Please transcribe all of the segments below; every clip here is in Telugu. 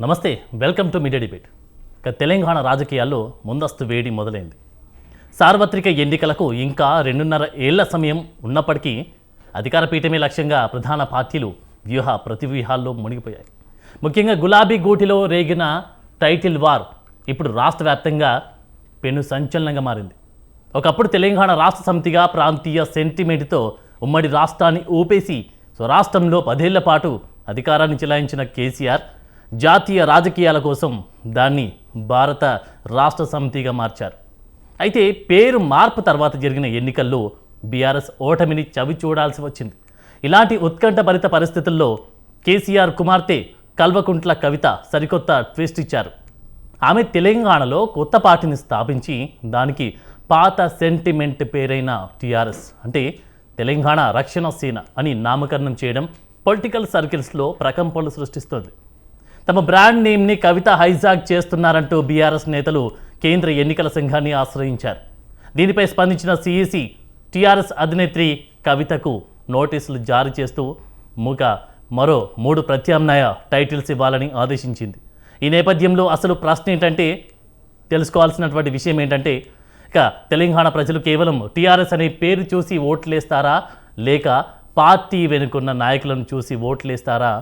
నమస్తే, welcome to media debate. Telangana రాజకీయాల్లో ముందస్తు వేడి మొదలైంది. సార్వత్రిక ఎన్నికలకు ఇంకా 2.5 ఏళ్ల సమయం ఉన్నప్పటికీ అధికార పీఠమే లక్ష్యంగా ప్రధాన పార్టీలు ప్రతివ్యూహాల్లో మునిగిపోయాయి. ముఖ్యంగా గులాబీ గూటిలో రేగిన టైటిల్ వార్ ఇప్పుడు రాష్ట్ర వ్యాప్తంగా పెను సంచలనంగా మారింది. ఒకప్పుడు తెలంగాణ రాష్ట్ర సమితిగా ప్రాంతీయ సెంటిమెంట్తో ఉమ్మడి రాష్ట్రాన్ని ఊపేసి స్వరాష్ట్రంలో 10 ఏళ్ల పాటు అధికారాన్ని చెలాయించిన కేసీఆర్ జాతీయ రాజకీయాల కోసం దాన్ని భారత రాష్ట్ర సమితిగా మార్చారు. అయితే పేరు మార్పు తర్వాత జరిగిన ఎన్నికల్లో బీఆర్ఎస్ ఓటమిని చవి చూడాల్సి వచ్చింది. ఇలాంటి ఉత్కంఠభరిత పరిస్థితుల్లో కేసీఆర్ కుమార్తె కల్వకుంట్ల కవిత సరికొత్త ట్విస్ట్ ఇచ్చారు. ఆమె తెలంగాణలో కొత్త పార్టీని స్థాపించి దానికి పాత సెంటిమెంట్ పేరైన టీఆర్ఎస్ అంటే తెలంగాణ రక్షణ సేన అని నామకరణం చేయడం పొలిటికల్ సర్కిల్స్లో ప్రకంపనలు సృష్టిస్తోంది. తమ బ్రాండ్ నేమ్ని కవిత హైజాక్ చేస్తున్నారంటూ బీఆర్ఎస్ నేతలు కేంద్ర ఎన్నికల సంఘాన్ని ఆశ్రయించారు. దీనిపై స్పందించిన సిఈసి టీఆర్ఎస్ అధినేత్రి కవితకు నోటీసులు జారీ చేస్తూ మరో 3 ప్రత్యామ్నాయ టైటిల్స్ ఇవ్వాలని ఆదేశించింది. ఈ నేపథ్యంలో అసలు ప్రశ్న ఏంటంటే, తెలుసుకోవాల్సినటువంటి విషయం ఏంటంటే, ఇక తెలంగాణ ప్రజలు కేవలం టీఆర్ఎస్ అనే పేరు చూసి ఓట్లేస్తారా, లేక పార్టీ వెనుకున్న నాయకులను చూసి ఓట్లేస్తారా?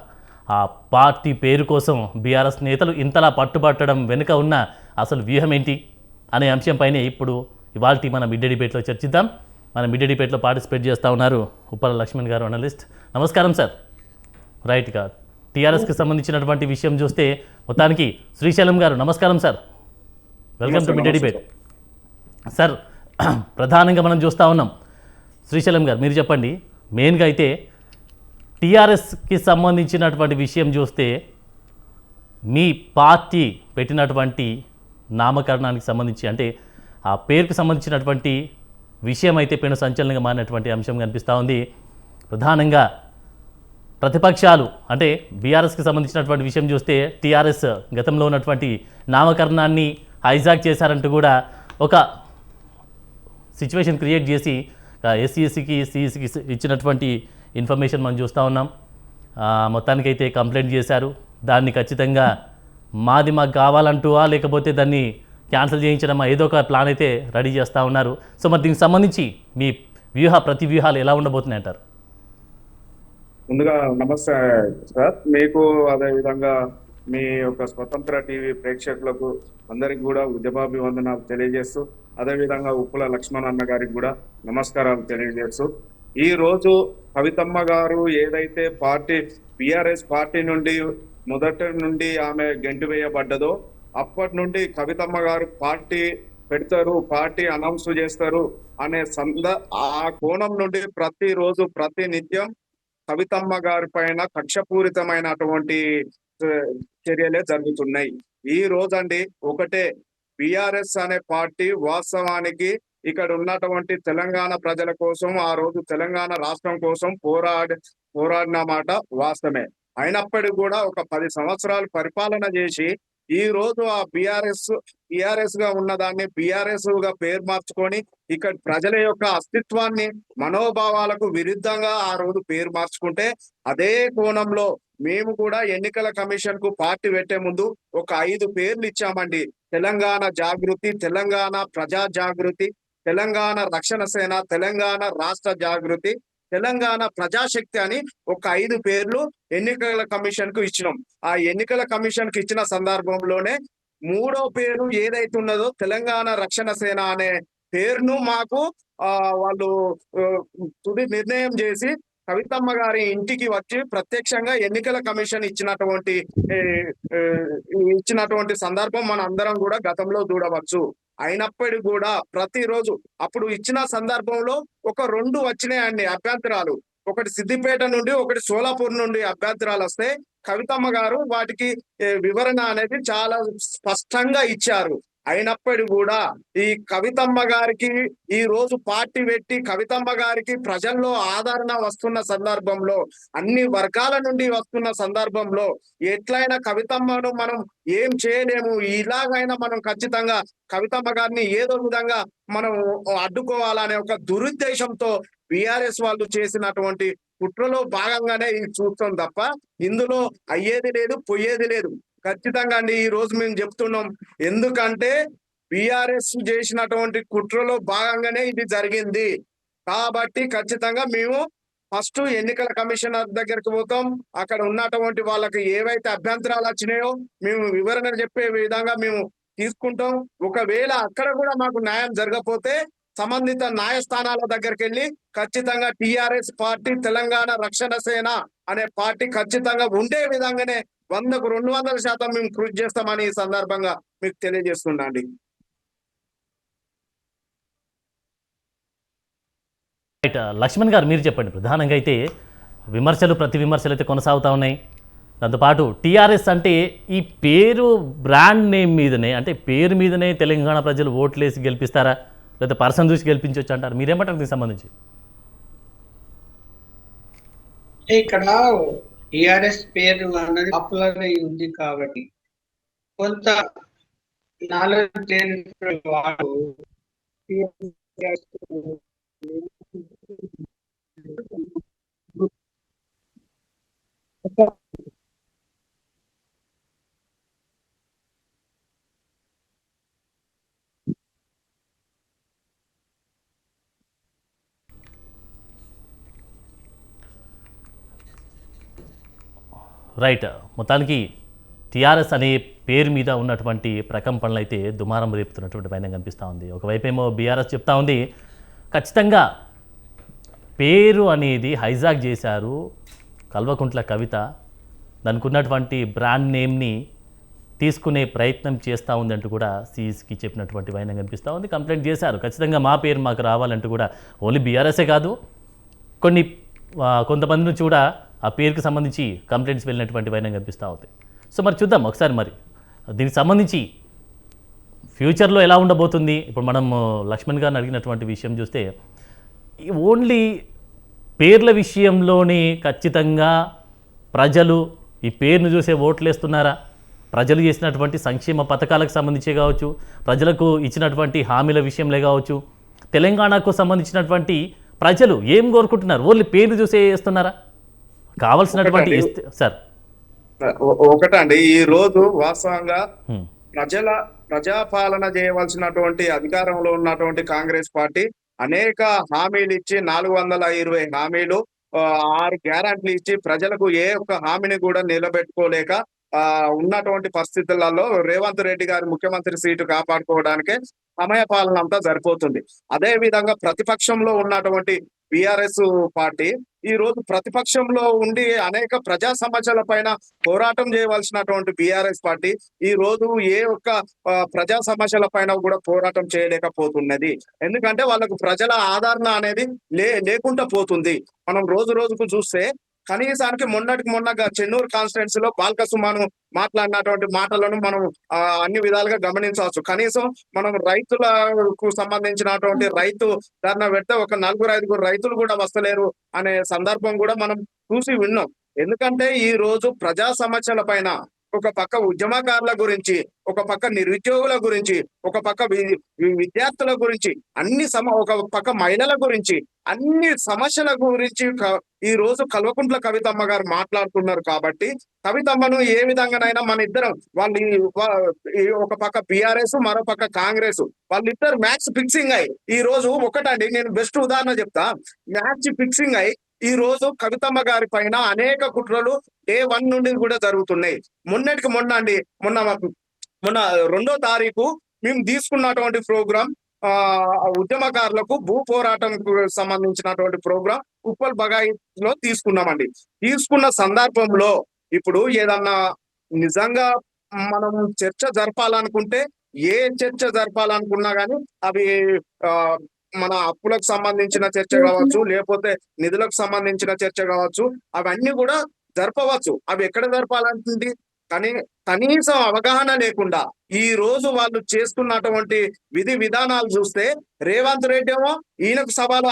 ఆ పార్టీ పేరు కోసం బీఆర్ఎస్ నేతలు ఇంతలా పట్టుబట్టడం వెనుక ఉన్న అసలు వ్యూహం ఏంటి అనే అంశంపైనే ఇప్పుడు ఇవాల్టి మన మిడ్ డిబేట్లో చర్చిద్దాం. మన మిడ్ డిబేట్లో పార్టిసిపేట్ చేస్తూ ఉన్నారు ఉప్పల లక్ష్మణ్ గారు, అనలిస్ట్. నమస్కారం సార్. రైట్గా టీఆర్ఎస్కి సంబంధించినటువంటి విషయం చూస్తే మొత్తానికి శ్రీశైలం గారు, నమస్కారం sir, welcome to mid debate. Sir, ప్రధానంగా మనం చూస్తూ ఉన్నాం. శ్రీశైలం గారు, మీరు చెప్పండి. మెయిన్గా అయితే టీఆర్ఎస్కి సంబంధించినటువంటి విషయం చూస్తే మీ పార్టీ పెట్టినటువంటి నామకరణానికి సంబంధించి అంటే ఆ పేరుకు సంబంధించినటువంటి విషయం అయితే పెను సంచలనంగా మారినటువంటి అంశం కనిపిస్తూ ఉంది. ప్రధానంగా ప్రతిపక్షాలు అంటే బీఆర్ఎస్కి సంబంధించినటువంటి విషయం చూస్తే టీఆర్ఎస్ గతంలో ఉన్నటువంటి నామకరణాన్ని హైజాక్ చేశారంటూ కూడా ఒక సిచ్యువేషన్ క్రియేట్ చేసి ఎస్సీఎస్సీకి సిఈసికి ఇచ్చినటువంటి ఇన్ఫర్మేషన్ మనం చూస్తూ ఉన్నాం. మొత్తానికైతే కంప్లైంట్ చేశారు. దాన్ని ఖచ్చితంగా మాకు కావాలంటూవా లేకపోతే దాన్ని క్యాన్సిల్ చేయించడమా, ఏదో ఒక ప్లాన్ అయితే రెడీ చేస్తూ ఉన్నారు. సో మరి దీనికి సంబంధించి మీ ప్రతివ్యూహాలు ఎలా ఉండబోతున్నాయి అంటారు? ముందుగా నమస్తే సార్, మీకు అదేవిధంగా మీ యొక్క స్వతంత్ర టీవీ ప్రేక్షకులకు అందరికి కూడా ఉద్యమాభివందనాలు తెలియజేస్తూ, అదేవిధంగా ఉప్పుల లక్ష్మణ్ అన్న గారికి కూడా నమస్కారాలు తెలియజేస్తూ, ఈ రోజు కవితమ్మ గారు ఏదైతే బీఆర్ఎస్ పార్టీ నుండి మొదటి నుండి ఆమె గెంటు వేయబడ్డదో అప్పటి నుండి కవితమ్మ గారు పార్టీ పెడతారు, పార్టీ అనౌన్స్ చేస్తారు అనే ఆ కోణం నుండి ప్రతిరోజు ప్రతి నిత్యం కవితమ్మ గారి పైన కక్షపూరితమైనటువంటి చర్యలే జరుగుతున్నాయి. ఈ రోజండి ఒకటే, బీఆర్ఎస్ అనే పార్టీ వాస్తవానికి ఇక్కడ ఉన్నటువంటి తెలంగాణ ప్రజల కోసం ఆ రోజు తెలంగాణ రాష్ట్రం కోసం పోరాడిన మాట వాస్తవమే. అయినప్పటికీ కూడా ఒక 10 సంవత్సరాలు పరిపాలన చేసి ఈ రోజు ఆ బీఆర్ఎస్ గా ఉన్నదాన్ని బీఆర్ఎస్ గా పేరు మార్చుకొని ఇక్కడ ప్రజల యొక్క అస్తిత్వాన్ని మనోభావాలకు విరుద్ధంగా ఆ రోజు పేరు మార్చుకుంటే, అదే కోణంలో మేము కూడా ఎన్నికల కమిషన్ కు పార్టీ పెట్టే ముందు ఒక 5 పేర్లు ఇచ్చామండి. తెలంగాణ జాగృతి, తెలంగాణ ప్రజా జాగృతి, తెలంగాణ రక్షణ సేన, తెలంగాణ రాష్ట్ర జాగృతి, తెలంగాణ ప్రజాశక్తి అని ఒక 5 పేర్లు ఎన్నికల కమిషన్ కు ఇచ్చినాం. ఆ ఎన్నికల కమిషన్ కు ఇచ్చిన సందర్భంలోనే 3వ పేరు ఏదైతే ఉన్నదో తెలంగాణ రక్షణ సేన అనే పేరును మాకు వాళ్ళు తుది నిర్ణయం చేసి కవితమ్మ గారి ఇంటికి వచ్చి ప్రత్యక్షంగా ఎన్నికల కమిషన్ ఇచ్చినటువంటి సందర్భం మన అందరం కూడా గతంలో చూడవచ్చు. అయినప్పటికీ కూడా ప్రతిరోజు అప్పుడు ఇచ్చిన సందర్భంలో ఒక 2 వచ్చినాయండి అభ్యంతరాలు. ఒకటి సిద్దిపేట నుండి, ఒకటి సోలాపూర్ నుండి అభ్యంతరాలు వస్తే కవితమ్మ గారు వాటికి వివరణ అనేది చాలా స్పష్టంగా ఇచ్చారు. అయినప్పటికీ కూడా ఈ కవితమ్మ గారికి ఈ రోజు పార్టీ పెట్టి కవితమ్మ గారికి ప్రజల్లో ఆదరణ వస్తున్న సందర్భంలో, అన్ని వర్గాల నుండి వస్తున్న సందర్భంలో ఎట్లయినా కవితమ్మను మనం ఏం చేయలేము, ఇలాగైనా మనం ఖచ్చితంగా కవితమ్మ గారిని ఏదో విధంగా మనం అడ్డుకోవాలనే ఒక దురుద్దేశంతో బీఆర్ఎస్ వాళ్ళు చేసినటువంటి కుట్రలో భాగంగానే ఇది చూస్తాం తప్ప ఇందులో అయ్యేది లేదు, పోయేది లేదు. ఖచ్చితంగా అండి ఈ రోజు మేము చెప్తున్నాం. ఎందుకంటే బిఆర్ఎస్ చేసినటువంటి కుట్రలో భాగంగానే ఇది జరిగింది. కాబట్టి ఖచ్చితంగా మేము ఫస్ట్ ఎన్నికల కమిషనర్ దగ్గరికి పోతాం. అక్కడ ఉన్నటువంటి వాళ్ళకి ఏవైతే అభ్యంతరాలు వచ్చినాయో మేము వివరణ చెప్పే విధంగా మేము తీసుకుంటాం. ఒకవేళ అక్కడ కూడా మాకు న్యాయం జరగకపోతే సంబంధిత న్యాయస్థానాల దగ్గరికి వెళ్ళి ఖచ్చితంగా టిఆర్ఎస్ పార్టీ తెలంగాణ రక్షణ సేన అనే పార్టీ ఖచ్చితంగా ఉండే విధంగానే 100కు 200% మేము కృషి చేస్తామని ఈ సందర్భంగా మీకు తెలియజేస్తున్నా అండి. రైట్ లక్ష్మణ్ గారు మీరు చెప్పండి. ప్రధానంగా అయితే విమర్శలు ప్రతి విమర్శలు అయితే కొనసాగుతూ ఉన్నాయి. దాంతోపాటు టీఆర్ఎస్ అంటే ఈ పేరు బ్రాండ్ నేమ్ మీదనే, అంటే పేరు మీదనే తెలంగాణ ప్రజలు ఓట్లేసి గెలిపిస్తారా, లేదా పర్సన్ చూసి గెలిపించవచ్చు అంటారు? మీరేమంటారు దీనికి సంబంధించి? ఇక్కడ టిఆర్ఎస్ పేరు అన్నది పాపులర్ అయి ఉంది కాబట్టి కొంత నాలెడ్జ్ లేని వాడు రైట్, మొత్తానికి టీఆర్ఎస్ అనే పేరు మీద ఉన్నటువంటి ప్రకంపనలు అయితే దుమారం రేపుతున్నటువంటి పైన కనిపిస్తూ ఉంది. ఒకవైపేమో బీఆర్ఎస్ చెప్తా ఉంది ఖచ్చితంగా పేరు అనేది హైజాక్ చేశారు కల్వకుంట్ల కవిత, దానికి ఉన్నటువంటి బ్రాండ్ నేమ్ని తీసుకునే ప్రయత్నం చేస్తూ ఉంది అంటూ కూడా సీఈస్కి చెప్పినటువంటి వైనం కనిపిస్తూ ఉంది. కంప్లైంట్ చేశారు, ఖచ్చితంగా మా పేరు మాకు రావాలంటూ కూడా. ఓన్లీ బీఆర్ఎస్ఏ కాదు, కొంతమంది నుంచి కూడా ఆ పేరుకి సంబంధించి కంప్లైంట్స్ వెళ్ళినటువంటి వైనం కనిపిస్తూ ఉంది. సో మరి చూద్దాం ఒకసారి మరి దీనికి సంబంధించి ఫ్యూచర్లో ఎలా ఉండబోతుంది. ఇప్పుడు మనం లక్ష్మణ్ గారిని అడిగినటువంటి విషయం చూస్తే ఓన్లీ పేర్ల విషయంలోనే ఖచ్చితంగా ప్రజలు ఈ పేరును చూసే ఓట్లేస్తున్నారా? ప్రజలు చేసినటువంటి సంక్షేమ పథకాలకు సంబంధించే కావచ్చు, ప్రజలకు ఇచ్చినటువంటి హామీల విషయంలో కావచ్చు, తెలంగాణకు సంబంధించినటువంటి ప్రజలు ఏం కోరుకుంటున్నారు? ఓన్లీ పేరు చూసే వేస్తున్నారా? కావాల్సినటువంటి సార్ ఒకటండి, ఈ రోజు వాస్తవంగా ప్రజాపాలన చేయవలసినటువంటి అధికారంలో ఉన్నటువంటి కాంగ్రెస్ పార్టీ అనేక హామీలు ఇచ్చి 420 హామీలు, 6 గ్యారంటీలు ఇచ్చి ప్రజలకు ఏ ఒక్క హామీని కూడా నిలబెట్టుకోలేక ఉన్నటువంటి పరిస్థితులలో రేవంత్ రెడ్డి గారి ముఖ్యమంత్రి సీటు కాపాడుకోవడానికే సమయపాలన అంతా సరిపోతుంది. అదే విధంగా ప్రతిపక్షంలో ఉన్నటువంటి బిఆర్ఎస్ పార్టీ ఈ రోజు ప్రతిపక్షంలో ఉండి అనేక ప్రజా సమస్యల పైన పోరాటం చేయవలసినటువంటి బిఆర్ఎస్ పార్టీ ఈ రోజు ఏ ఒక్క ప్రజా సమస్యల పైన కూడా పోరాటం చేయలేకపోతున్నది. ఎందుకంటే వాళ్ళకు ప్రజల ఆదరణ అనేది లేకుండా పోతుంది. మనం రోజు రోజుకు చూస్తే కనీసానికి మొన్నగా చెన్నూరు కాన్స్టిట్యున్సీలో బాల్క సుమను మాట్లాడినటువంటి మాటలను మనం అన్ని విధాలుగా గమనించవచ్చు. కనీసం మనం రైతులకు సంబంధించినటువంటి రైతు ధర్నా పెడితే ఒక 4-5 రైతులు కూడా వస్తలేరు అనే సందర్భం కూడా మనం చూసి విన్నాం. ఎందుకంటే ఈ రోజు ప్రజా సమస్యల పైన ఒక పక్క ఉద్యమకారుల గురించి, ఒక పక్క నిరుద్యోగుల గురించి, ఒక పక్క విద్యార్థుల గురించి, ఒక పక్క మహిళల గురించి, అన్ని సమస్యల గురించి ఈ రోజు కల్వకుంట్ల కవితమ్మ గారు మాట్లాడుతున్నారు. కాబట్టి కవితమ్మను ఏ విధంగానైనా మన ఇద్దరం ఒక పక్క బిఆర్ఎస్, మరో పక్క కాంగ్రెస్, వాళ్ళిద్దరు మ్యాచ్ ఫిక్సింగ్ అయ్యి ఈ రోజు ఒకటండి, నేను బెస్ట్ ఉదాహరణ చెప్తా. మ్యాచ్ ఫిక్సింగ్ అయ్యి ఈ రోజు కవితమ్మ గారి పైన అనేక కుట్రలు డే 1 నుండి కూడా జరుగుతున్నాయి. మొన్న 2వ తారీఖు మేము తీసుకున్నటువంటి ప్రోగ్రాం ఉద్యమకారులకు భూ పోరాటం సంబంధించినటువంటి ప్రోగ్రాం ఉప్పల్ బగాయిలో తీసుకున్నామండి. తీసుకున్న సందర్భంలో ఇప్పుడు ఏదన్నా నిజంగా మనం చర్చ జరపాలనుకుంటే, ఏ చర్చ జరపాలనుకున్నా కానీ అవి మన అప్పులకు సంబంధించిన చర్చ కావచ్చు, లేకపోతే నిధులకు సంబంధించిన చర్చ కావచ్చు, అవన్నీ కూడా జరపవచ్చు. అవి ఎక్కడ జరపాలంటుంది? కానీ కనీసం అవగాహన లేకుండా ఈ రోజు వాళ్ళు చేస్తున్నటువంటి విధి విధానాలు చూస్తే రేవంత్ రెడ్డి ఏమో ఈయనకు సవాలు,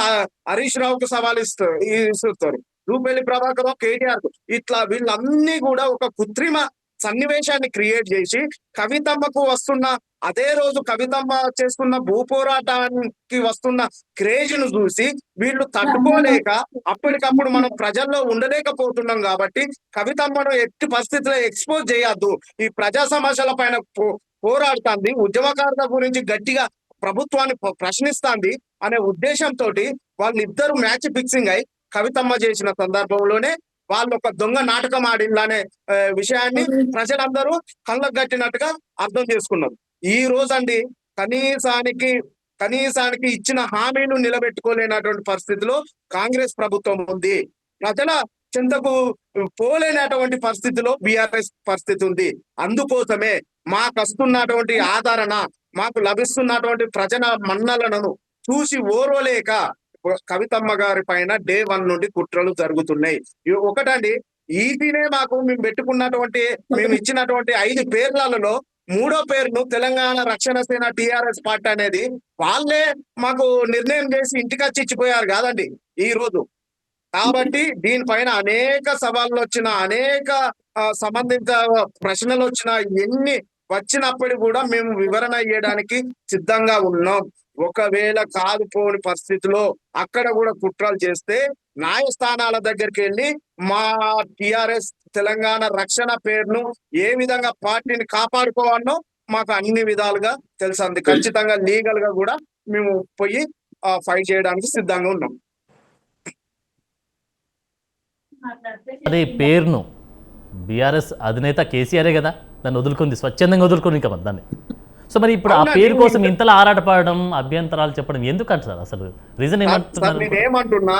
హరీష్ రావుకు సవాలు ఇస్తారు, రూపల్లి ప్రభాకర్, కేటీఆర్, ఇట్లా వీళ్ళన్నీ కూడా ఒక కృత్రిమ సన్నివేశాన్ని క్రియేట్ చేసి కవితమ్మకు వస్తున్న అదే రోజు కవితమ్మ చేస్తున్న భూ పోరాటానికి వస్తున్న క్రేజ్ ను చూసి వీళ్ళు తట్టుకోలేక అప్పటికప్పుడు మనం ప్రజల్లో ఉండలేకపోతున్నాం కాబట్టి కవితమ్మను ఎట్టి పరిస్థితుల్లో ఎక్స్పోజ్ చేయొద్దు, ఈ ప్రజా సమస్యల పైన పోరాడుతుంది, ఉద్యమకారుల గురించి గట్టిగా ప్రభుత్వాన్ని ప్రశ్నిస్తాంది అనే ఉద్దేశంతో వాళ్ళిద్దరూ మ్యాచ్ ఫిక్సింగ్ అయి కవితమ్మ చేసిన సందర్భంలోనే వాళ్ళు ఒక దొంగ నాటకం ఆడిందనే విషయాన్ని ప్రజలందరూ కళ్ళకు గట్టినట్టుగా అర్థం చేసుకున్నారు. ఈ రోజండి కనీసానికి ఇచ్చిన హామీలు నిలబెట్టుకోలేనటువంటి పరిస్థితిలో కాంగ్రెస్ ప్రభుత్వం ఉంది. ప్రజల చింతకు పోలేనటువంటి పరిస్థితిలో బీఆర్ఎస్ పరిస్థితి ఉంది. అందుకోసమే మాకు వస్తున్నటువంటి ఆదరణ, మాకు లభిస్తున్నటువంటి ప్రజల మన్నలను చూసి ఓరోలేక కవితమ్మ గారి పైన డే 1 నుండి కుట్రలు జరుగుతున్నాయి. ఒకటండి, ఈటీనే మేము పెట్టుకున్నటువంటి మేము ఇచ్చినటువంటి 5 పేర్లలో 3వ పేరును తెలంగాణ రక్షణ సేన టిఆర్ఎస్ పార్టీ అనేది వాళ్ళే మాకు నిర్ణయం చేసి ఇంటికి వచ్చి ఇచ్చిపోయారు కాదండి ఈ రోజు. కాబట్టి దీనిపైన అనేక సవాళ్ళు వచ్చిన, అనేక సంబంధిత ప్రశ్నలు వచ్చిన, ఎన్ని వచ్చినప్పటికీ కూడా మేము వివరణ ఇవ్వడానికి సిద్ధంగా ఉన్నాం. ఒకవేళ కాదుపోని పరిస్థితిలో అక్కడ కూడా కుట్రలు చేస్తే న్యాయస్థానాల దగ్గరికి వెళ్ళి మా టిఆర్ఎస్ తెలంగాణ రక్షణ పేరును ఏ విధంగా పార్టీని కాపాడుకోవాలో మాకు అన్ని విధాలుగా తెలుసంది. ఖచ్చితంగా లీగల్ గా కూడా మేము పోయి ఫైట్ చేయడానికి సిద్ధంగా ఉన్నాం. అదే పేరును బీఆర్ఎస్ అధినేత కేసీఆరే కదా దాన్ని వదులుకుంది, స్వచ్ఛందంగా వదులుకుంది ఇంకా దాన్ని. సో మరి ఇప్పుడు ఆ పేరు కోసం ఇంతలా ఆరాటపడడం, అభ్యంతరాలు చెప్పడం ఎందుకు అంటారు? అసలు రీజన్ ఏమంటున్నారు? నేనేమంటున్నా,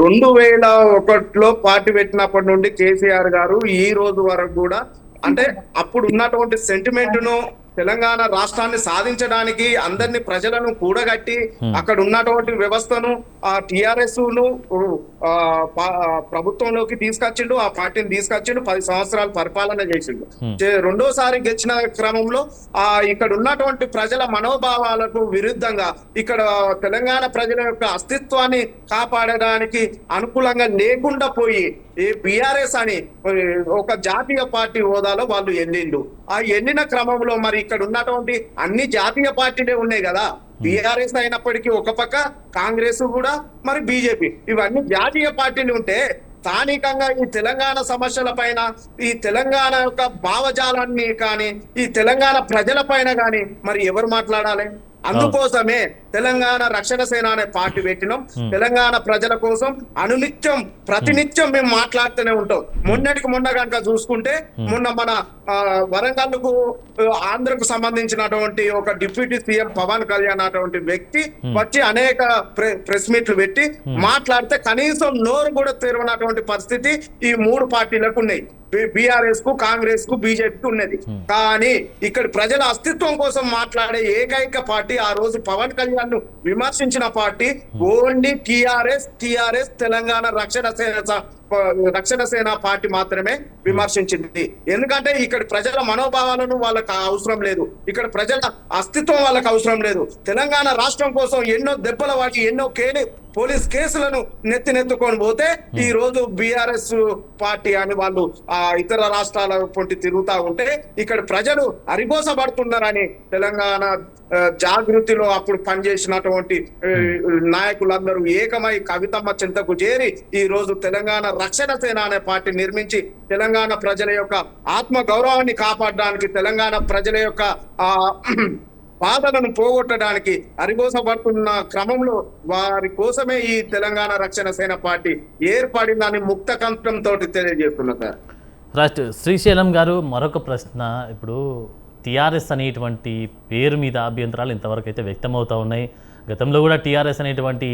2001లో పార్టీ పెట్టినప్పటి నుండి కేసీఆర్ గారు ఈ రోజు వరకు కూడా అంటే అప్పుడు ఉన్నటువంటి సెంటిమెంట్ ను తెలంగాణ రాష్ట్రాన్ని సాధించడానికి అందరినీ ప్రజలను కూడగట్టి అక్కడ ఉన్నటువంటి వ్యవస్థను ఆ టిఆర్ఎస్ ను ప్రభుత్వంలోకి తీసుకొచ్చిండు, ఆ పార్టీని తీసుకొచ్చిండు, 10 సంవత్సరాలు పరిపాలన చేసిండు. రెండోసారి గెలిచిన క్రమంలో ఇక్కడ ఉన్నటువంటి ప్రజల మనోభావాలకు విరుద్ధంగా ఇక్కడ తెలంగాణ ప్రజల యొక్క అస్తిత్వాన్ని కాపాడడానికి అనుకూలంగా లేకుండా పోయి ఈ బీఆర్ఎస్ అని ఒక జాతీయ పార్టీ హోదాలో వాళ్ళు ఎన్నిండు. ఆ ఎన్నిన క్రమంలో మరి ఇక్కడ ఉన్నటువంటి అన్ని జాతీయ పార్టీలే ఉన్నాయి కదా, బీఆర్ఎస్ అయినప్పటికీ ఒక పక్క కాంగ్రెస్ కూడా మరి బీజేపీ, ఇవన్నీ జాతీయ పార్టీలు ఉంటే స్థానికంగా ఈ తెలంగాణ సమస్యల పైన, ఈ తెలంగాణ యొక్క భావజాలాన్ని కానీ, ఈ తెలంగాణ ప్రజల పైన కానీ మరి ఎవరు మాట్లాడాలి? అందుకోసమే తెలంగాణ రక్షణ సేన అనే పార్టీ పెట్టినాం. తెలంగాణ ప్రజల కోసం అనునిత్యం ప్రతినిత్యం మేము మాట్లాడుతూనే ఉంటాం. మొన్నటికి మొన్న కనుక చూసుకుంటే మొన్న మన వరంగల్కు ఆంధ్రకు సంబంధించినటువంటి ఒక డిప్యూటీ సీఎం పవన్ కళ్యాణ్ అటువంటి వ్యక్తి వచ్చి అనేక ప్రెస్ మీట్లు పెట్టి మాట్లాడితే కనీసం నోరు కూడా తెరవనటువంటి పరిస్థితి ఈ 3 పార్టీలకు ఉన్నాయి. బీఆర్ఎస్ కు, కాంగ్రెస్ కు, బీజేపీకి ఉన్నది. కానీ ఇక్కడ ప్రజల అస్తిత్వం కోసం మాట్లాడే ఏకైక పార్టీ ఆ రోజు పవన్ కళ్యాణ్ ను విమర్శించిన పార్టీ ఓన్లీ టిఆర్ఎస్ తెలంగాణ రక్షణ సేన పార్టీ మాత్రమే విమర్శించింది. ఎందుకంటే ఇక్కడ ప్రజల మనోభావాలను వాళ్ళకి అవసరం లేదు, ఇక్కడ ప్రజల అస్తిత్వం వాళ్ళకి అవసరం లేదు. తెలంగాణ రాష్ట్రం కోసం ఎన్నో దెబ్బల వాటి, ఎన్నో పోలీస్ కేసులను నెత్తినెత్తుకొని పోతే ఈ రోజు బీఆర్ఎస్ పార్టీ అని వాళ్ళు ఇతర రాష్ట్రాల పొంటి తిరుగుతా ఉంటే ఇక్కడ ప్రజలు అరిగోసపడుతున్నారని తెలంగాణ జాగృతిలో అప్పుడు పనిచేసినటువంటి నాయకులందరూ ఏకమై కవితమ్మ చింతకు చేరి ఈ రోజు తెలంగాణ రక్షణ సేన అనే పార్టీ నిర్మించి తెలంగాణ ప్రజల యొక్క ఆత్మ గౌరవాన్ని కాపాడడానికి, తెలంగాణ ప్రజల యొక్క బాధలను పోగొట్టడానికి అరిగోసపడుతున్న క్రమంలో వారి కోసమే ఈ తెలంగాణ రక్షణ సేన పార్టీ ఏర్పడిందని ముక్త కంఠంతో తెలియజేస్తున్నారు. రైట్. శ్రీశైలం గారు, మరొక ప్రశ్న. ఇప్పుడు టీఆర్ఎస్ అనేటువంటి పేరు మీద అభ్యంతరాలు ఇంతవరకు అయితే వ్యక్తమవుతూ ఉన్నాయి. గతంలో కూడా టీఆర్ఎస్ అనేటువంటి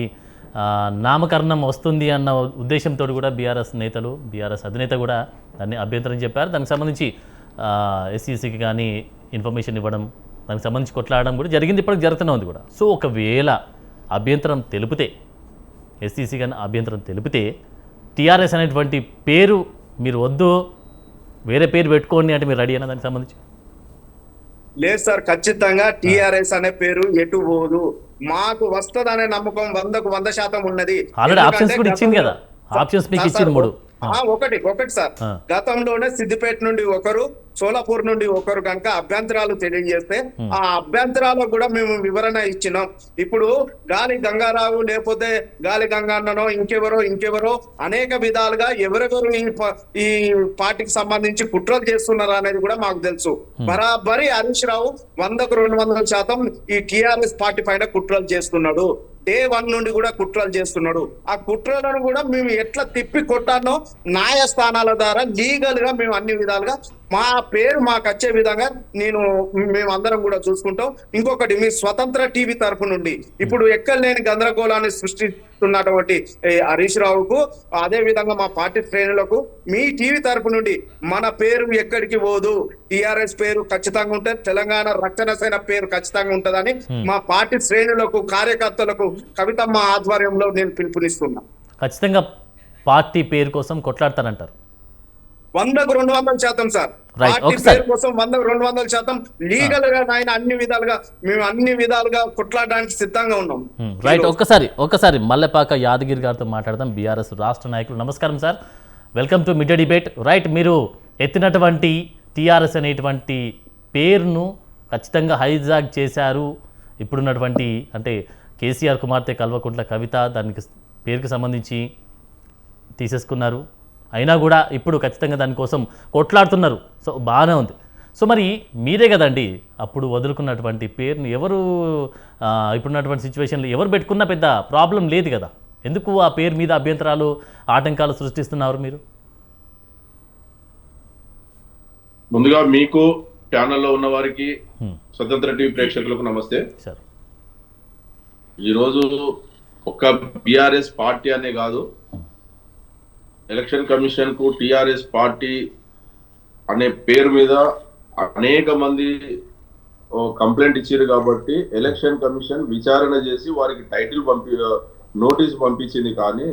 నామకరణం వస్తుంది అన్న ఉద్దేశంతో కూడా బీఆర్ఎస్ నేతలు, బీఆర్ఎస్ అధినేత కూడా దాన్ని అభ్యంతరం చెప్పారు. దానికి సంబంధించి ఎస్ఈసికి కానీ ఇన్ఫర్మేషన్ ఇవ్వడం, దానికి సంబంధించి కొట్లాడడం కూడా జరిగింది, ఇప్పటికి జరుగుతూనే ఉంది కూడా. సో ఒకవేళ అభ్యంతరం తెలిపితే, ఎస్ఈసి కానీ అభ్యంతరం తెలిపితే టీఆర్ఎస్ అనేటువంటి పేరు మీరు వద్దు, వేరే పేరు పెట్టుకోండి అంటే మీరు రెడీ అయినా దానికి సంబంధించి? లేదు సార్, ఖచ్చితంగా టిఆర్ఎస్ అనే పేరు ఎటు పోదు. మాకు వస్తదనే నమ్మకం 100% ఉన్నది. ఆల్రెడీ ఆప్షన్స్ కూడా ఇచ్చింది కదా, ఆప్షన్స్ మీకు ఇచ్చింది 3. ఒకటి సార్, గతంలోనే సిద్దిపేట నుండి ఒకరు, సోలాపూర్ నుండి ఒకరు కనుక అభ్యంతరాలు తెలియజేస్తే ఆ అభ్యంతరాలకు కూడా మేము వివరణ ఇచ్చినాం. ఇప్పుడు గాలి గంగారావు లేకపోతే గాలి గంగాన్ననో ఇంకెవరో అనేక విధాలుగా ఎవరెవరు ఈ పార్టీకి సంబంధించి కుట్రలు చేస్తున్నారు అనేది కూడా మాకు తెలుసు. బరాబరి హరీష్ రావు 100% ఈ టిఆర్ఎస్ పార్టీ పైన కుట్రలు చేస్తున్నాడు. డే 1 నుండి కూడా కుట్రలు చేస్తున్నాడు. ఆ కుట్రలను కూడా మేము ఎట్లా తిప్పి కొట్టానో న్యాయస్థానాల ద్వారా లీగల్ గా మేము అన్ని విధాలుగా మా పేరు మాకు వచ్చే విధంగా మేమందరం కూడా చూసుకుంటాం. ఇంకొకటి, మీ స్వతంత్ర టీవీ తరపు నుండి ఇప్పుడు ఎక్కడలేని గందరగోళాన్ని సృష్టిస్తున్నటువంటి హరీష్ రావుకు, అదే విధంగా మా పార్టీ శ్రేణులకు మీ టీవీ తరపు నుండి మన పేరు ఎక్కడికి పోదు, టిఆర్ఎస్ పేరు ఖచ్చితంగా ఉంటుంది, తెలంగాణ రక్షణ సేన పేరు ఖచ్చితంగా ఉంటుందని మా పార్టీ శ్రేణులకు, కార్యకర్తలకు కవితమ్మ ఆధ్వర్యంలో నేను పిలుపునిస్తున్నా. ఖచ్చితంగా పార్టీ పేరు కోసం కొట్లాడతానంటారు. 100% సార్. పార్టీ పేరు కోసం 100% లీగల్ గా ఆయన అన్ని విధాలుగా కొట్లాడడానికి సిద్ధంగా ఉన్నాం. రైట్, ఒక్కసారి మల్లెపాక యాదగిరి గారితో మాట్లాడదాం, బీఆర్ఎస్ రాష్ట్ర నాయకులు. నమస్కారం sir, welcome to mid day debate. Right, మీరు ఎత్తినటువంటి టీఆర్ఎస్ అనేటువంటి పేరును ఖచ్చితంగా హైజాక్ చేశారు. ఇప్పుడున్నటువంటి అంటే కేసీఆర్ కుమార్తె కల్వకుంట్ల కవిత దానికి పేరుకి సంబంధించి తీసేసుకున్నారు. అయినా కూడా ఇప్పుడు ఖచ్చితంగా దానికోసం కొట్లాడుతున్నారు. సో బాగానే ఉంది. సో మరి మీరే కదండి అప్పుడు వదులుకున్నటువంటి పేరుని ఎవరు ఇప్పుడున్నటువంటి సిచ్యువేషన్లో ఎవరు పెట్టుకున్నా పెద్ద ప్రాబ్లం లేదు కదా, ఎందుకు ఆ పేరు మీద అభ్యంతరాలు, ఆటంకాలు సృష్టిస్తున్నారు మీరు? ముందుగా మీకు, ఛానల్లో ఉన్న వారికి, స్వతంత్ర టీవీ ప్రేక్షకులకు నమస్తే. సార్, ఈరోజు ఒక్క బీఆర్ఎస్ పార్టీ అనే కాదు, ఎలక్షన్ కమిషన్ కు టిఆర్ఎస్ పార్టీ అనే పేరు మీద అనేక మంది కంప్లైంట్ ఇచ్చారు కాబట్టి ఎలక్షన్ కమిషన్ విచారణ చేసి వారికి టైటిల్ నోటీస్ పంపించింది. కానీ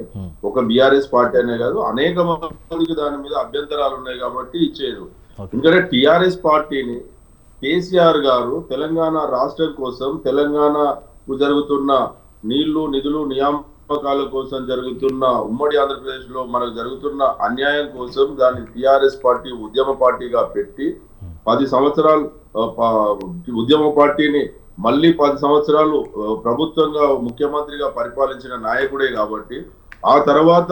ఒక బీఆర్ఎస్ పార్టీ అనే కాదు, అనేక మందికి దాని మీద అభ్యంతరాలు ఉన్నాయి కాబట్టి ఇచ్చేది. ఎందుకంటే టిఆర్ఎస్ పార్టీని కేసీఆర్ గారు తెలంగాణ రాష్ట్రం కోసం, తెలంగాణకు జరుగుతున్న నీళ్లు, నిధులు, నియామకాల కోసం జరుగుతున్న ఉమ్మడి ఆంధ్రప్రదేశ్ లో మనకు జరుగుతున్న అన్యాయం కోసం దాన్ని టిఆర్ఎస్ పార్టీ ఉద్యమ పార్టీగా పెట్టి 10 సంవత్సరాలు ఉద్యమ పార్టీని మళ్ళీ 10 సంవత్సరాలు ప్రభుత్వంగా, ముఖ్యమంత్రిగా పరిపాలించిన నాయకుడే కాబట్టి ఆ తర్వాత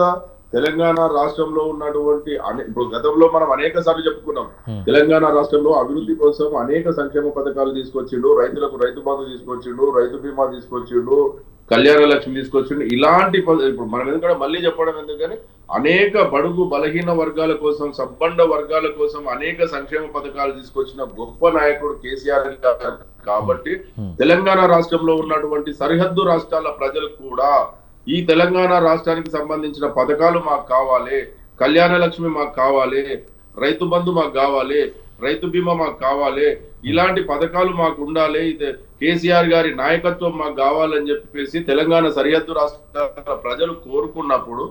తెలంగాణ రాష్ట్రంలో ఉన్నటువంటి ఇప్పుడు గతంలో మనం అనేక సార్లు చెప్పుకున్నాం, తెలంగాణ రాష్ట్రంలో అభివృద్ధి కోసం అనేక సంక్షేమ పథకాలు తీసుకొచ్చిండు, రైతులకు రైతు బంధు తీసుకొచ్చిండు, రైతు బీమా తీసుకొచ్చిండు, కళ్యాణ లక్ష్మి తీసుకొచ్చిండు. ఇలాంటి ఇప్పుడు మనం ఎందుకంటే మళ్ళీ చెప్పడం ఎందుకని అనేక బడుగు బలహీన వర్గాల కోసం, సబ్బండ వర్గాల కోసం అనేక సంక్షేమ పథకాలు తీసుకొచ్చిన గొప్ప నాయకుడు కేసీఆర్ గారు కాబట్టి తెలంగాణ రాష్ట్రంలో ఉన్నటువంటి సరిహద్దు రాష్ట్రాల ప్రజలు కూడా ఈ తెలంగాణ రాష్ట్రానికి సంబంధించిన పథకాలు మాకు కావాలి, కళ్యాణ లక్ష్మి మాకు కావాలి, రైతు బంధు మాకు కావాలి, రైతు బీమా మాకు కావాలి, ఇలాంటి పథకాలు మాకు ఉండాలి, కేసీఆర్ గారి నాయకత్వం మాకు కావాలని చెప్పేసి తెలంగాణ సరిహద్దు రాష్ట్రాల ప్రజలు కోరుకున్నప్పుడు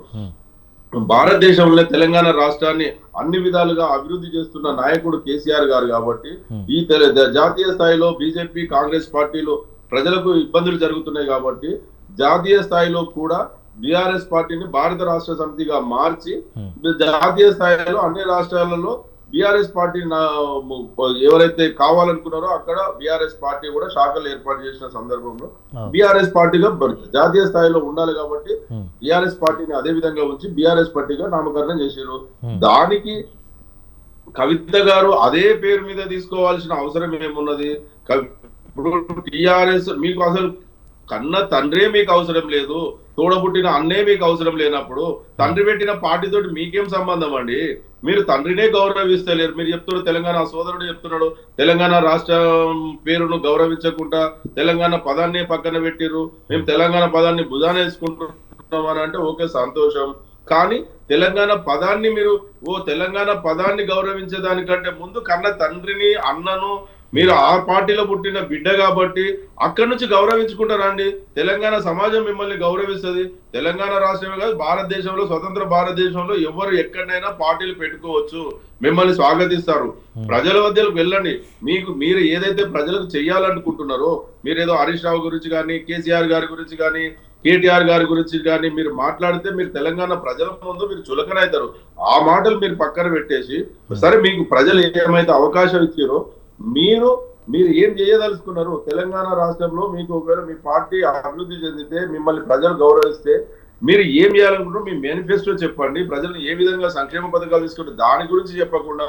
భారతదేశంలో తెలంగాణ రాష్ట్రాన్ని అన్ని విధాలుగా అభివృద్ధి చేస్తున్న నాయకుడు కేసీఆర్ గారు కాబట్టి ఈ జాతీయ స్థాయిలో బీజేపీ, కాంగ్రెస్ పార్టీలు ప్రజలకు ఇబ్బందులు జరుగుతున్నాయి కాబట్టి జాతీయ స్థాయిలో కూడా బీఆర్ఎస్ పార్టీని భారత రాష్ట్ర సమితిగా మార్చి జాతీయ స్థాయిలో అన్ని రాష్ట్రాలలో బీఆర్ఎస్ పార్టీ ఎవరైతే కావాలనుకున్నారో అక్కడ బీఆర్ఎస్ పార్టీ కూడా శాఖలు ఏర్పాటు చేసిన సందర్భంలో బీఆర్ఎస్ పార్టీగా జాతీయ స్థాయిలో ఉండాలి కాబట్టి బీఆర్ఎస్ పార్టీని అదే విధంగా ఉంచి బీఆర్ఎస్ పార్టీగా నామకరణం చేశారు. దానికి కవిత గారు అదే పేరు మీద తీసుకోవాల్సిన అవసరం ఏమున్నది? ఇప్పుడు టిఆర్ఎస్ మీకు అసలు కన్న తండ్రే మీకు అవసరం లేదు, తోడబుట్టిన అన్నే మీకు అవసరం లేనప్పుడు తండ్రి పెట్టిన పార్టీతోటి మీకేం సంబంధం అండి? మీరు తండ్రినే గౌరవిస్తలేరు. మీరు చెప్తున్నారు, తెలంగాణ సోదరుడు చెప్తున్నాడు తెలంగాణ రాష్ట్రం పేరును గౌరవించకుండా తెలంగాణ పదాన్ని పక్కన పెట్టిర్రు, మేము తెలంగాణ పదాన్ని భుజాన వేసుకుంటున్నాం అని అంటే ఓకే సంతోషం. కానీ తెలంగాణ పదాన్ని మీరు తెలంగాణ పదాన్ని గౌరవించే దానికంటే ముందు కన్న తండ్రిని, అన్నను, మీరు ఆ పార్టీలో పుట్టిన బిడ్డ కాబట్టి అక్కడి నుంచి గౌరవించుకుంటారండి. తెలంగాణ సమాజం మిమ్మల్ని గౌరవిస్తుంది. తెలంగాణ రాష్ట్రమే కాదు, భారతదేశంలో, స్వతంత్ర భారతదేశంలో ఎవరు ఎక్కడైనా పార్టీలు పెట్టుకోవచ్చు, మిమ్మల్ని స్వాగతిస్తారు. ప్రజల మధ్యలోకి వెళ్ళండి. మీరు ఏదైతే ప్రజలకు చెయ్యాలనుకుంటున్నారో, మీరేదో హరీష్ రావు గురించి కానీ, కేసీఆర్ గారి గురించి కానీ, కేటీఆర్ గారి గురించి కానీ మీరు మాట్లాడితే మీరు తెలంగాణ ప్రజల ముందు మీరు చులకనవుతారు. ఆ మాటలు మీరు పక్కన పెట్టేసి, సరే మీకు ప్రజలు ఏమైతే అవకాశం ఇచ్చారో మీరు ఏం చేయదలుచుకున్నారు తెలంగాణ రాష్ట్రంలో? మీకు ఒకవేళ మీ పార్టీ అభివృద్ధి చెందితే, మిమ్మల్ని ప్రజలు గౌరవిస్తే మీరు ఏం చేయాలనుకుంటారో మీ మేనిఫెస్టో చెప్పండి. ప్రజలు ఏ విధంగా సంక్షేమ పథకాలు తీసుకుంటే దాని గురించి చెప్పకుండా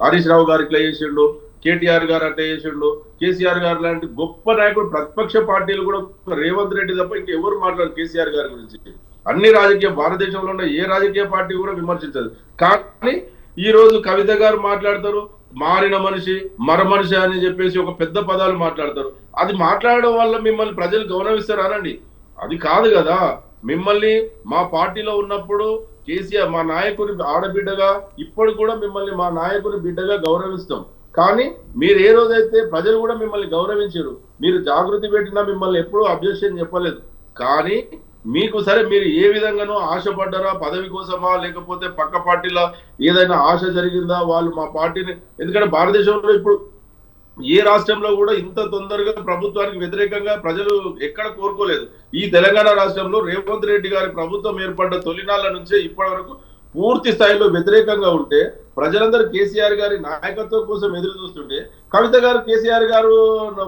హరీష్ రావు గారు ఇట్లా చేసిండు, కేటీఆర్ గారు అట్లా చేసిండు, కేసీఆర్ గారు లాంటి గొప్ప నాయకుడు ప్రతిపక్ష పార్టీలు కూడా రేవంత్ రెడ్డి తప్ప ఇంకెవరు మాట్లాడారు కేసీఆర్ గారి గురించి. అన్ని రాజకీయ భారతదేశంలో ఉన్న ఏ రాజకీయ పార్టీ కూడా విమర్శించదు. కానీ ఈ రోజు కవిత గారు మాట్లాడతారు, మారిన మనిషి మర మనిషి అని చెప్పేసి ఒక పెద్ద పదాలు మాట్లాడతారు. అది మాట్లాడడం వల్ల మిమ్మల్ని ప్రజలు గౌరవిస్తారు అనండి? అది కాదు కదా. మిమ్మల్ని మా పార్టీలో ఉన్నప్పుడు కేసీఆర్ మా నాయకుని ఆడబిడ్డగా, ఇప్పుడు కూడా మిమ్మల్ని మా నాయకుని బిడ్డగా గౌరవిస్తాం. కానీ మీరు ఏ రోజైతే ప్రజలు కూడా మిమ్మల్ని గౌరవించారు, మీరు జాగృతి పెట్టినా మిమ్మల్ని ఎప్పుడూ అబ్జెక్షన్ చెప్పలేదు. కానీ మీకు సరే మీరు ఏ విధంగానో ఆశపడ్డారా, పదవి కోసమా లేకపోతే పక్క పార్టీలో ఏదైనా ఆశ జరిగిందా? వాళ్ళు మా పార్టీని, ఎందుకంటే భారతదేశంలో ఇప్పుడు ఏ రాష్ట్రంలో కూడా ఇంత తొందరగా ప్రభుత్వానికి వ్యతిరేకంగా ప్రజలు ఎక్కడ కోరుకోలేదు. ఈ తెలంగాణ రాష్ట్రంలో రేవంత్ రెడ్డి గారి ప్రభుత్వం ఏర్పడ్డ తొలినాళ్ళ నుంచే ఇప్పటి వరకు పూర్తి స్థాయిలో వ్యతిరేకంగా ఉంటే ప్రజలందరూ కేసీఆర్ గారి నాయకత్వం కోసం ఎదురు చూస్తుంటే, కవిత గారు కేసీఆర్ గారు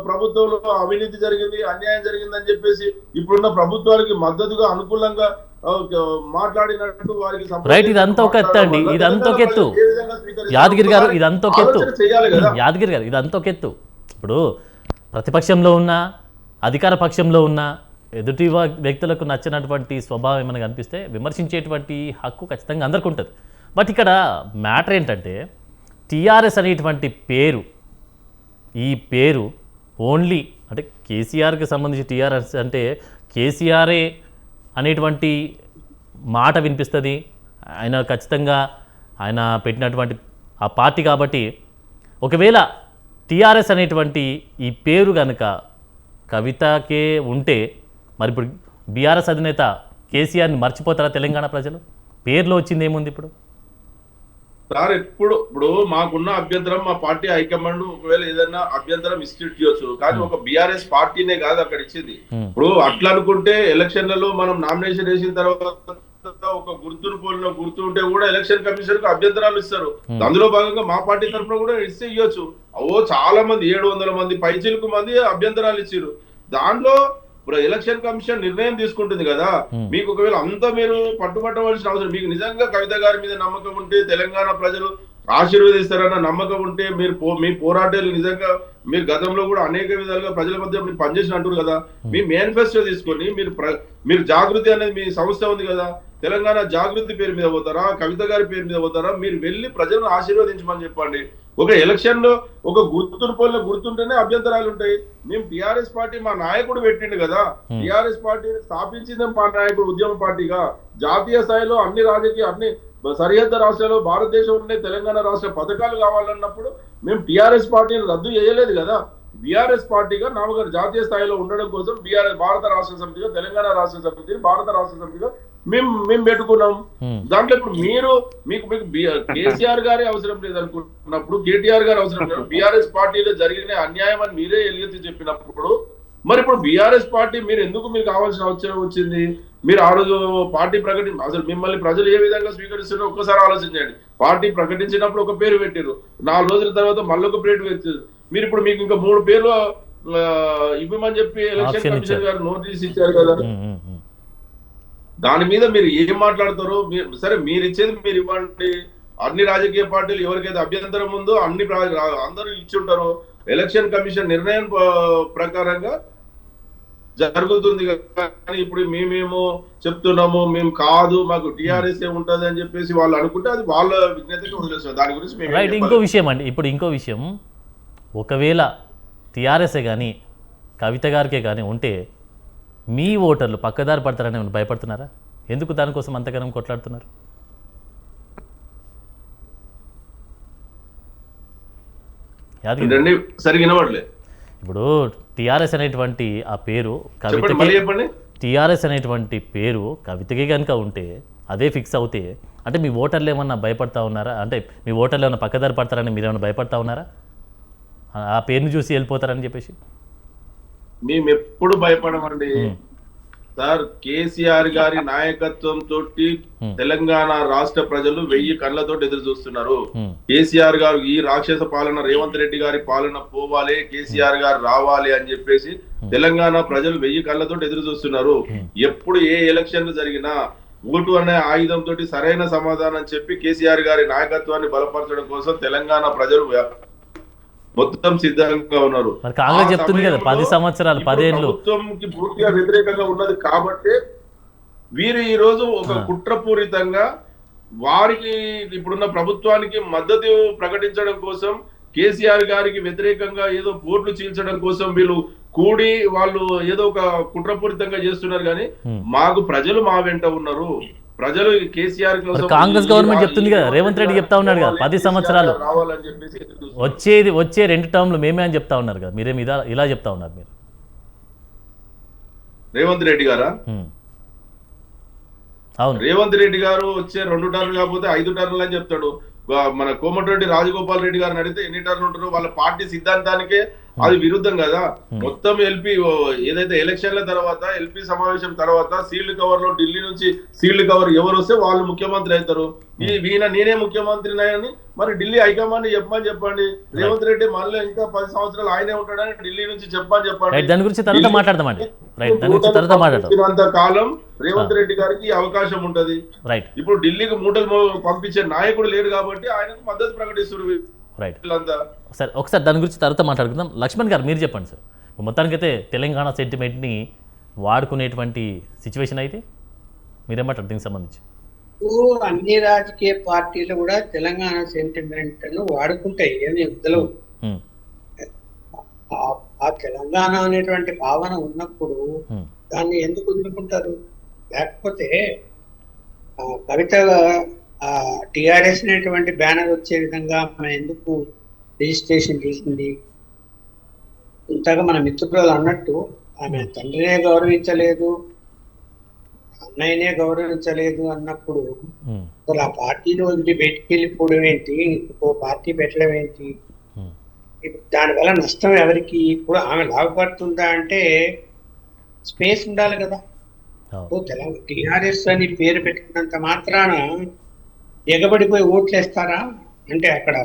ప్రభుత్వంలో అవినీతి జరిగింది, అన్యాయం జరిగిందని చెప్పేసి ఇప్పుడున్న ప్రభుత్వానికి మద్దతుగా అనుకూలంగా మాట్లాడినట్టు వారికి రైట్. ఇదంతా ఒక ఎత్తు అండి, ఇదంతా ఒక ఎత్తు. యాదగిరి గారు ఇదంతా ఒక ఎత్తు. యాదగిరి గారు ఇదంతా ఒక ఎత్తు. ఇప్పుడు ప్రతిపక్షంలో ఉన్న, అధికార పక్షంలో ఉన్న ఎదుటి వ్యక్తులకు నచ్చినటువంటి స్వభావం ఏమైనా కనిపిస్తే విమర్శించేటువంటి హక్కు ఖచ్చితంగా అందరికీ ఉంటుంది. బట్ ఇక్కడ మ్యాటర్ ఏంటంటే టీఆర్ఎస్ అనేటువంటి పేరు, ఈ పేరు ఓన్లీ అంటే కేసీఆర్కి సంబంధించి టీఆర్ఎస్ అంటే కేసీఆరే అనేటువంటి మాట వినిపిస్తుంది. ఆయన ఖచ్చితంగా ఆయన పెట్టినటువంటి ఆ పార్టీ కాబట్టి, ఒకవేళ టీఆర్ఎస్ అనేటువంటి ఈ పేరు కనుక కవితకే ఉంటే మరి ఇప్పుడు బీఆర్ఎస్ అధినేత కేసీఆర్ని మర్చిపోతారా తెలంగాణ ప్రజలు? పేర్లో వచ్చింది ఏముంది ఇప్పుడు? సార్ ఇప్పుడు మాకున్న అభ్యంతరం మా పార్టీ హైకమాండ్ ఒకవేళ ఏదైనా అభ్యంతరం ఇన్స్టిట్యూట్ చేయొచ్చు, కానీ ఒక బీఆర్ఎస్ పార్టీనే కాదు అక్కడ ఇచ్చింది. ఇప్పుడు అట్లా అనుకుంటే ఎలక్షన్లలో మనం నామినేషన్ వేసిన తర్వాత ఒక గుర్తును పోలిన గుర్తు ఉంటే కూడా ఎలక్షన్ కమిషన్ కు అభ్యంతరాలు ఇస్తారు. అందులో భాగంగా మా పార్టీ తరఫున కూడా ఇవ్వచ్చు. చాలా మంది 700 మంది పైచిలకు మంది అభ్యంతరాలు ఇచ్చారు. దాంట్లో ఇప్పుడు ఎలక్షన్ కమిషన్ నిర్ణయం తీసుకుంటుంది కదా. మీకు ఒకవేళ అంతా మీరు పట్టుబట్టవలసిన అవసరం, మీకు నిజంగా కవిత గారి మీద నమ్మకం ఉంటే, తెలంగాణ ప్రజలు ఆశీర్వదిస్తారన్న నమ్మకం ఉంటే, మీ పోరాటాలు నిజంగా మీరు గతంలో కూడా అనేక విధాలుగా ప్రజల మధ్య మీరు పనిచేసిన అంటారు కదా, మీ మేనిఫెస్టో తీసుకొని మీరు జాగృతి అనేది మీ సంస్థ ఉంది కదా, తెలంగాణ జాగృతి పేరు మీద పోతారా, కవిత గారి పేరు మీద పోతారా? మీరు వెళ్ళి ప్రజలను ఆశీర్వదించమని చెప్పండి. ఒక ఎలక్షన్ లో ఒక గుర్తును పోలిన గుర్తుంటేనే అభ్యంతరాలు ఉంటాయి. మేము టిఆర్ఎస్ పార్టీ మా నాయకుడు పెట్టిండు కదా, టిఆర్ఎస్ పార్టీని స్థాపించింది మా నాయకుడు ఉద్యమ పార్టీగా. జాతీయ స్థాయిలో అన్ని సరిహద్దు రాష్ట్రాల్లో భారతదేశంలోనే తెలంగాణ రాష్ట్ర పథకాలు కావాలన్నప్పుడు మేము టిఆర్ఎస్ పార్టీని రద్దు చేయలేదు కదా. బీఆర్ఎస్ పార్టీగా నామగారు జాతీయ స్థాయిలో ఉండడం కోసం భారత రాష్ట్ర సమితిగా, తెలంగాణ రాష్ట్ర సమితిగా, భారత రాష్ట్ర సమితిగా మేము పెట్టుకున్నాం. దాంట్లో ఇప్పుడు మీకు కేసీఆర్ గారి అవసరం లేదనుకున్నప్పుడు, కేటీఆర్ గారి అవసరం లేదు, బీఆర్ఎస్ పార్టీలో జరిగిన అన్యాయం అని మీరే ఎలుగెత్తి చెప్పినప్పుడు, మరి ఇప్పుడు బీఆర్ఎస్ పార్టీ మీకు కావాల్సిన అవసరం వచ్చింది? మీరు ఆ రోజు పార్టీ అసలు మిమ్మల్ని ప్రజలు ఏ విధంగా స్వీకరిస్తున్నారో ఒక్కసారి ఆలోచించండి. పార్టీ ప్రకటించినప్పుడు ఒక పేరు పెట్టారు, 4 రోజుల తర్వాత మళ్ళీ ఒక పేరు పెట్టారు. మీరు ఇప్పుడు మీకు ఇంకా 3 పేర్లు ఇవ్వమని చెప్పి ఎలక్షన్ కమిషన్ గారు నోటీస్ ఇచ్చారు కదా. దాని మీద మీరు ఏం మాట్లాడతారో సరే, మీరు ఇచ్చేది మీరు ఇవ్వండి. అన్ని రాజకీయ పార్టీలు ఎవరికైతే అభ్యంతరం ఉందో అందరూ ఇచ్చి ఉంటారు. ఎలక్షన్ కమిషన్ నిర్ణయం ప్రకారంగా జరుగుతుంది. కానీ ఇప్పుడు మేమేమో చెప్తున్నాము, మేము కాదు, మాకు టిఆర్ఎస్ ఉంటది అని చెప్పేసి వాళ్ళు అనుకుంటే అది వాళ్ళ విజ్ఞతకి వదిలేస్తారు. దాని గురించి రైట్. ఇంకో విషయం అండి, ఇప్పుడు ఇంకో విషయం, ఒకవేళ టిఆర్ఎస్ఏ కానీ కవిత గారికే కానీ ఉంటే మీ ఓటర్లు పక్కదారి పడతారని భయపడుతున్నారా? ఎందుకు దానికోసం అంతగానం కొట్లాడుతున్నారు? ఇప్పుడు టిఆర్ఎస్ అనేటువంటి ఆ పేరు టిఆర్ఎస్ అనేటువంటి పేరు కవితకి కనుక ఉంటే, అదే ఫిక్స్ అవుతే, అంటే మీ ఓటర్లు ఏమన్నా భయపడతా ఉన్నారా? అంటే మీ ఓటర్లు ఏమన్నా పక్కదారి పడతారని మీరు ఏమైనా భయపడతా ఉన్నారా? ఆ పేరుని చూసి వెళ్ళిపోతారని చెప్పేసి? మేము ఎప్పుడు భయపడమండి. సార్ కేసీఆర్ గారి నాయకత్వం తోటి తెలంగాణ రాష్ట్ర ప్రజలు 1000 కళ్ళతో ఎదురు చూస్తున్నారు. కేసీఆర్ గారు ఈ రాక్షస పాలన, రేవంత్ రెడ్డి గారి పాలన పోవాలి, కేసీఆర్ గారు రావాలి అని చెప్పేసి తెలంగాణ ప్రజలు 1000 కళ్ళతో ఎదురు చూస్తున్నారు. ఎప్పుడు ఏ ఎలక్షన్లు జరిగినా ఓటు అనే ఆయుధం తోటి సరైన సమాధానం చెప్పి కేసీఆర్ గారి నాయకత్వాన్ని బలపరచడం కోసం తెలంగాణ ప్రజలు మొత్తం సిద్ధంగా ఉన్నారు. కాంగ్రెస్ చెప్తుంది కదా 10 సంవత్సరాలు 10 ఏళ్ళు ప్రభుత్వంకి పూర్తిగా వ్యతిరేకంగా ఉన్నది కాబట్టి వీరు ఈ రోజు ఒక కుట్రపూరితంగా వారికి ఇప్పుడున్న ప్రభుత్వానికి మద్దతు ప్రకటించడం కోసం, కేసీఆర్ గారికి వ్యతిరేకంగా ఏదో ఓట్లు చీల్చడం కోసం వీళ్ళు కూడి వాళ్ళు ఏదో ఒక కుట్రపూరితంగా చేస్తున్నారు. కానీ మాకు ప్రజలు మా వెంట ఉన్నారు. ప్రజలు కేసీఆర్ కాంగ్రెస్ గవర్నమెంట్ చెప్తుంది కదా, రేవంత్ రెడ్డి చెప్తా ఉన్నాడు కదా 10 సంవత్సరాలు రావాలని చెప్పేసి వచ్చే 2 టర్మ్లు మేమే అని చెప్తా ఉన్నారు కదా, మీరేమి ఇలా చెప్తా ఉన్నారు మీరు? రేవంత్ రెడ్డి గారా? అవును, రేవంత్ రెడ్డి గారు వచ్చే 2 టర్న్లు కాకపోతే 5 టర్న్లు అని చెప్తాడు. మన కోమటిరెడ్డి రాజగోపాల్ రెడ్డి గారిని అడిగితే ఎన్ని టర్న్లు ఉంటారో వాళ్ళ పార్టీ సిద్ధాంతానికే అది విరుద్ధం కదా. మొత్తం ఎల్పీ ఏదైతే ఎలక్షన్ల తర్వాత ఎల్పీ సమావేశం తర్వాత సీల్డ్ కవర్ లో ఢిల్లీ నుంచి సీల్డ్ కవర్ ఎవరు వస్తే వాళ్ళు ముఖ్యమంత్రి అవుతారు. నేనే ముఖ్యమంత్రిని మరి ఢిల్లీ హైకమాండ్ చెప్పండి. రేవంత్ రెడ్డి మళ్ళీ ఇంకా 10 సంవత్సరాలు ఆయనే ఉంటాడని ఢిల్లీ నుంచి చెప్పండి. దాని గురించి తర్వాత మాట్లాడదామండి. కాలం రేవంత్ రెడ్డి గారికి అవకాశం ఉంటది. ఇప్పుడు ఢిల్లీకి మూటలు పంపించే నాయకుడు లేడు కాబట్టి ఆయనకు మద్దతు ప్రకటిస్తున్నారు. సరే, ఒకసారి దాని గురించి తర్వాత మాట్లాడుకుందాం. లక్ష్మణ్ గారు మీరు చెప్పండి సార్, మొత్తానికైతే తెలంగాణ సెంటిమెంట్ని వాడుకునేటువంటి సిచ్యువేషన్ అయితే మీరేమంటారు దీనికి సంబంధించి? అన్ని రాజకీయ పార్టీలు కూడా తెలంగాణ సెంటిమెంట్ ను వాడుకుంటాయి. ఏమి వద్దలు ఆ తెలంగాణ అనేటువంటి భావన ఉన్నప్పుడు దాన్ని ఎందుకు వదులుకుంటారు? లేకపోతే కవిత టిఆర్ఎస్ అనేటువంటి బ్యానర్ వచ్చే విధంగా మనం ఎందుకు రిజిస్ట్రేషన్ చేసింది? ఇంతగా మన మిత్రులు అన్నట్టు ఆమె తండ్రినే గౌరవించలేదు, అన్నయ్యనే గౌరవించలేదు అన్నప్పుడు అసలు ఆ పార్టీలో ఉండి బయటికి వెళ్ళిపోవడం ఏంటి, ఇంకో పార్టీ పెట్టడం ఏంటి? దానివల్ల నష్టం ఎవరికి? ఇప్పుడు ఆమె లాభపడుతుందా అంటే స్పేస్ ఉండాలి కదా. తెలంగాణ టిఆర్ఎస్ అని పేరు పెట్టుకున్నంత మాత్రాన ఎగబడిపోయి ఓట్లు వేస్తారా అంటే అక్కడ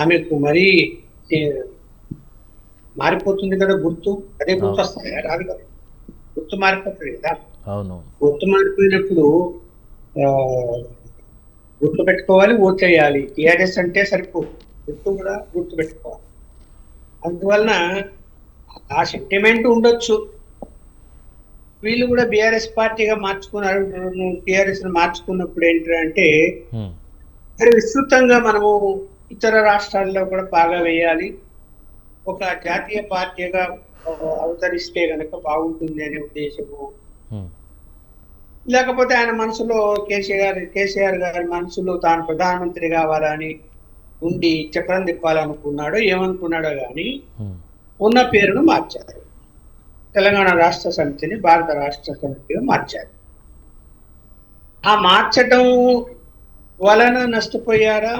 ఆమెకు మరీ మారిపోతుంది కదా గుర్తు. అదే గుర్తు వస్తాయి రాదు కదా, గుర్తు మారిపోతుంది కదా. గుర్తు మారిపోయినప్పుడు గుర్తు పెట్టుకోవాలి, ఓట్లు వేయాలి. టిఆర్ఎస్ అంటే సరిపోదు, గుర్తు కూడా గుర్తు పెట్టుకోవాలి. అందువలన ఆ సెంటిమెంట్ ఉండొచ్చు. వీళ్ళు కూడా బీఆర్ఎస్ పార్టీగా మార్చుకున్నారు. టిఆర్ఎస్ మార్చుకున్నప్పుడు ఏంటంటే మరి విస్తృతంగా మనము ఇతర రాష్ట్రాల్లో కూడా బాగా వేయాలి, ఒక జాతీయ పార్టీగా అవతరిస్తే కనుక బాగుంటుంది అనే ఉద్దేశము. లేకపోతే ఆయన మనసులో కేసీఆర్ గారి మనసులో తాను ప్రధానమంత్రి కావాలని ఉండి చక్రం తిప్పాలనుకున్నాడో ఏమనుకున్నాడో కానీ ఉన్న పేరును మార్చారు. తెలంగాణ రాష్ట్ర సమితిని భారత రాష్ట్ర సమితిగా మార్చారు. ఆ మార్చడం వలన నష్టపోయారా?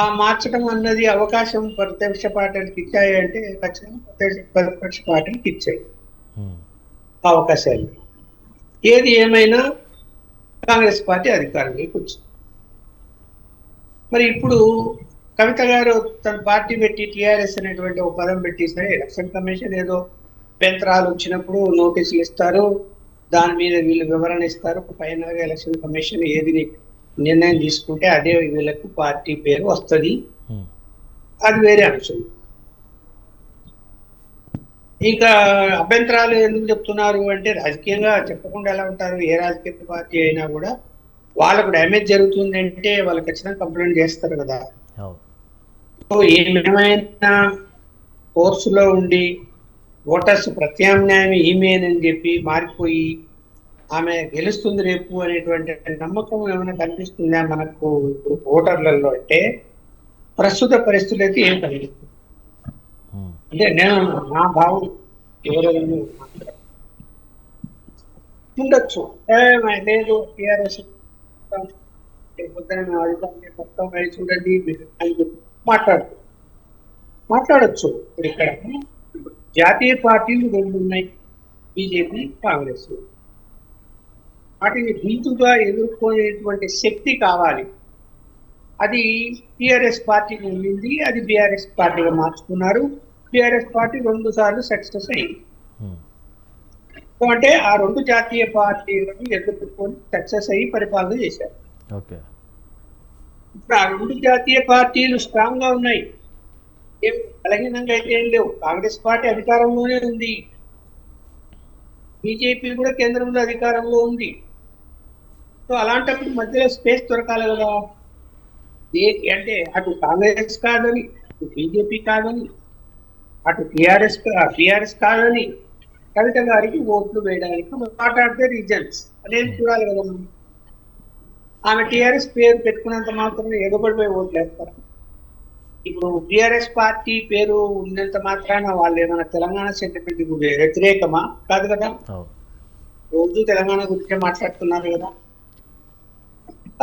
ఆ మార్చడం అన్నది అవకాశం ప్రతిపక్ష పార్టీలకు ఇచ్చాయి అంటే ఖచ్చితంగా ప్రతిపక్ష పార్టీలకు ఇచ్చాయి అవకాశాలు. ఏది ఏమైనా కాంగ్రెస్ పార్టీ అధికారంలోకి వచ్చింది. మరి ఇప్పుడు కవిత గారు తన పార్టీ పెట్టి టిఆర్ఎస్ అనేటువంటి ఒక పదం పెట్టి సరే ఎలక్షన్ కమిషన్ ఏదో అభ్యంతరాలు వచ్చినప్పుడు నోటీసులు ఇస్తారు, దాని మీద వీళ్ళు వివరణ ఇస్తారు. ఫైనల్గా ఎలక్షన్ కమిషన్ ఏది నిర్ణయం తీసుకుంటే అదే వీళ్ళకు పార్టీ పేరు వస్తుంది. అది వేరే అంశం. ఇక అభ్యంతరాలు ఎందుకు చెప్తున్నారు అంటే రాజకీయంగా చెప్పకుండా ఎలా ఉంటారు? ఏ రాజకీయ పార్టీ అయినా కూడా వాళ్ళకు డ్యామేజ్ జరుగుతుంది అంటే వాళ్ళు ఖచ్చితంగా కంప్లైంట్ చేస్తారు కదా. సో ఏమైనా కోర్సులో ఉండి ఓటర్స్ ప్రత్యామ్నాయం ఈమెయిన్ చెప్పి మారిపోయి ఆమె గెలుస్తుంది రేపు అనేటువంటి నమ్మకం ఏమైనా కనిపిస్తుందా మనకు ఇప్పుడు ఓటర్లలో? అంటే ప్రస్తుత పరిస్థితులు అయితే ఏం కనిపిస్తుంది అంటే నేను నా భావం ఎవరెవరు ఉండొచ్చు. లేదు టీఆర్ఎస్ మొత్తం చూడండి అని మాట్లాడచ్చు. ఇప్పుడు ఇక్కడ జాతీయ పార్టీలు 2 ఉన్నాయి, బీజేపీ, కాంగ్రెస్. వాటిని ధీటుగా ఎదుర్కొనేటువంటి శక్తి కావాలి. అది టిఆర్ఎస్ పార్టీకి ఉండింది, అది బీఆర్ఎస్ పార్టీగా మార్చుకున్నారు. టిఆర్ఎస్ పార్టీ 2 సార్లు సక్సెస్ అయింది. అంటే ఆ 2 జాతీయ పార్టీలను ఎదుర్కొని సక్సెస్ అయ్యి పరిపాలన చేశారు. ఓకే. ఇప్పుడు ఆ 2 జాతీయ పార్టీలు స్ట్రాంగ్ గా ఉన్నాయి, ఏం బలహీనంగా అయితే ఏం లేవు. కాంగ్రెస్ పార్టీ అధికారంలోనే ఉంది, బీజేపీ కూడా కేంద్రంలో అధికారంలో ఉంది. సో అలాంటప్పుడు మధ్యలో స్పేస్ దొరకాలి కదా. అంటే అటు కాంగ్రెస్ కాదని, అటు బీజేపీ కాదని, అటు టిఆర్ఎస్ కాదని కవిత గారికి ఓట్లు వేయడానికి వాట్ ఆర్ ద రీజన్స్ అనేది చూడాలి కదా. ఆమె టిఆర్ఎస్ పేరు పెట్టుకున్నంత మాత్రమే ఎగబడిపోయి ఓట్లు వేస్తారు. ఇప్పుడు టిఆర్ఎస్ పార్టీ పేరు ఉన్నంత మాత్రాన వాళ్ళు ఏమైనా తెలంగాణ సెంటిమెంట్ వ్యతిరేకమా? కాదు కదా. రోజు తెలంగాణ గురించి మాట్లాడుతున్నారు కదా.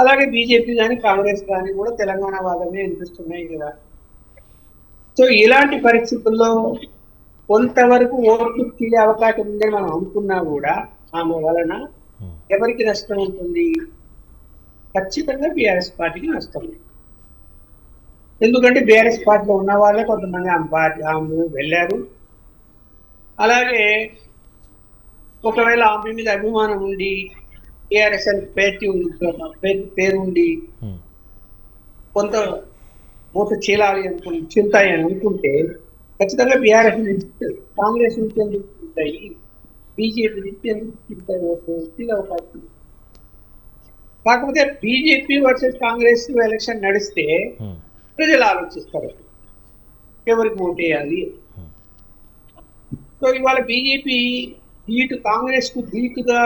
అలాగే బీజేపీ కానీ కాంగ్రెస్ కానీ కూడా తెలంగాణ వాదమే వినిపిస్తున్నాయి కదా. సో ఇలాంటి పరిస్థితుల్లో కొంతవరకు ఓట్లు తీరే అవకాశం ఉందని మనం అనుకున్నా కూడా ఆమె వలన ఎవరికి నష్టం ఉంటుంది? ఖచ్చితంగా బీఆర్ఎస్ పార్టీకి నష్టం. ఎందుకంటే బీఆర్ఎస్ పార్టీలో ఉన్న వాళ్ళే కొంతమంది ఆమె వెళ్ళారు. అలాగే ఒకవేళ ఆమె మీద అభిమానం ఉండి టిఆర్ఎస్ అని పేరు ఉండి కొంత ఓటు చీలాలి చీలుతాయి అని అనుకుంటే ఖచ్చితంగా బీఆర్ఎస్ నుంచి, కాంగ్రెస్ నుంచి ఎందుకు చీలుతాయి, బీజేపీ నుంచి ఎందుకు చీలుతాయి ఓటు చీలే అవకాశం. కాకపోతే బీజేపీ వర్సెస్ కాంగ్రెస్ ఎలక్షన్ నడిస్తే ప్రజలు ఆలోచిస్తారు ఎవరికి ఓటు వేయాలి. సో ఇవాళ బీజేపీ ధీటు కాంగ్రెస్ కు ధీటుగా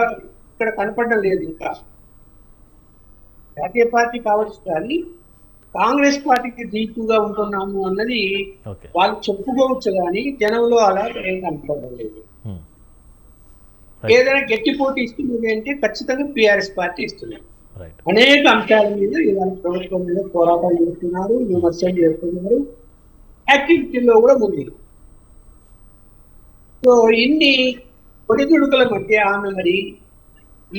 ఇక్కడ కనపడడం లేదు. ఇంకా జాతీయ పార్టీ కావచ్చు కానీ కాంగ్రెస్ పార్టీకి ధీటుగా ఉంటున్నాము అన్నది వాళ్ళు చెప్పుకోవచ్చు కానీ జనంలో అలా ఏం కనపడడం లేదు. ఏదైనా గట్టి పోటీ ఇస్తున్నది అంటే ఖచ్చితంగా బీఆర్ఎస్ పార్టీ ఇస్తున్నారు. అనేక అంశాల మీద ఇవాళ ప్రభుత్వం మీద పోరాటాలు చేస్తున్నారు, విమర్శలు చేస్తున్నారు, యాక్టివిటీలో కూడా ఉంది. సో ఇన్ని ఒడిదుడుకుల మధ్య ఆమె మరి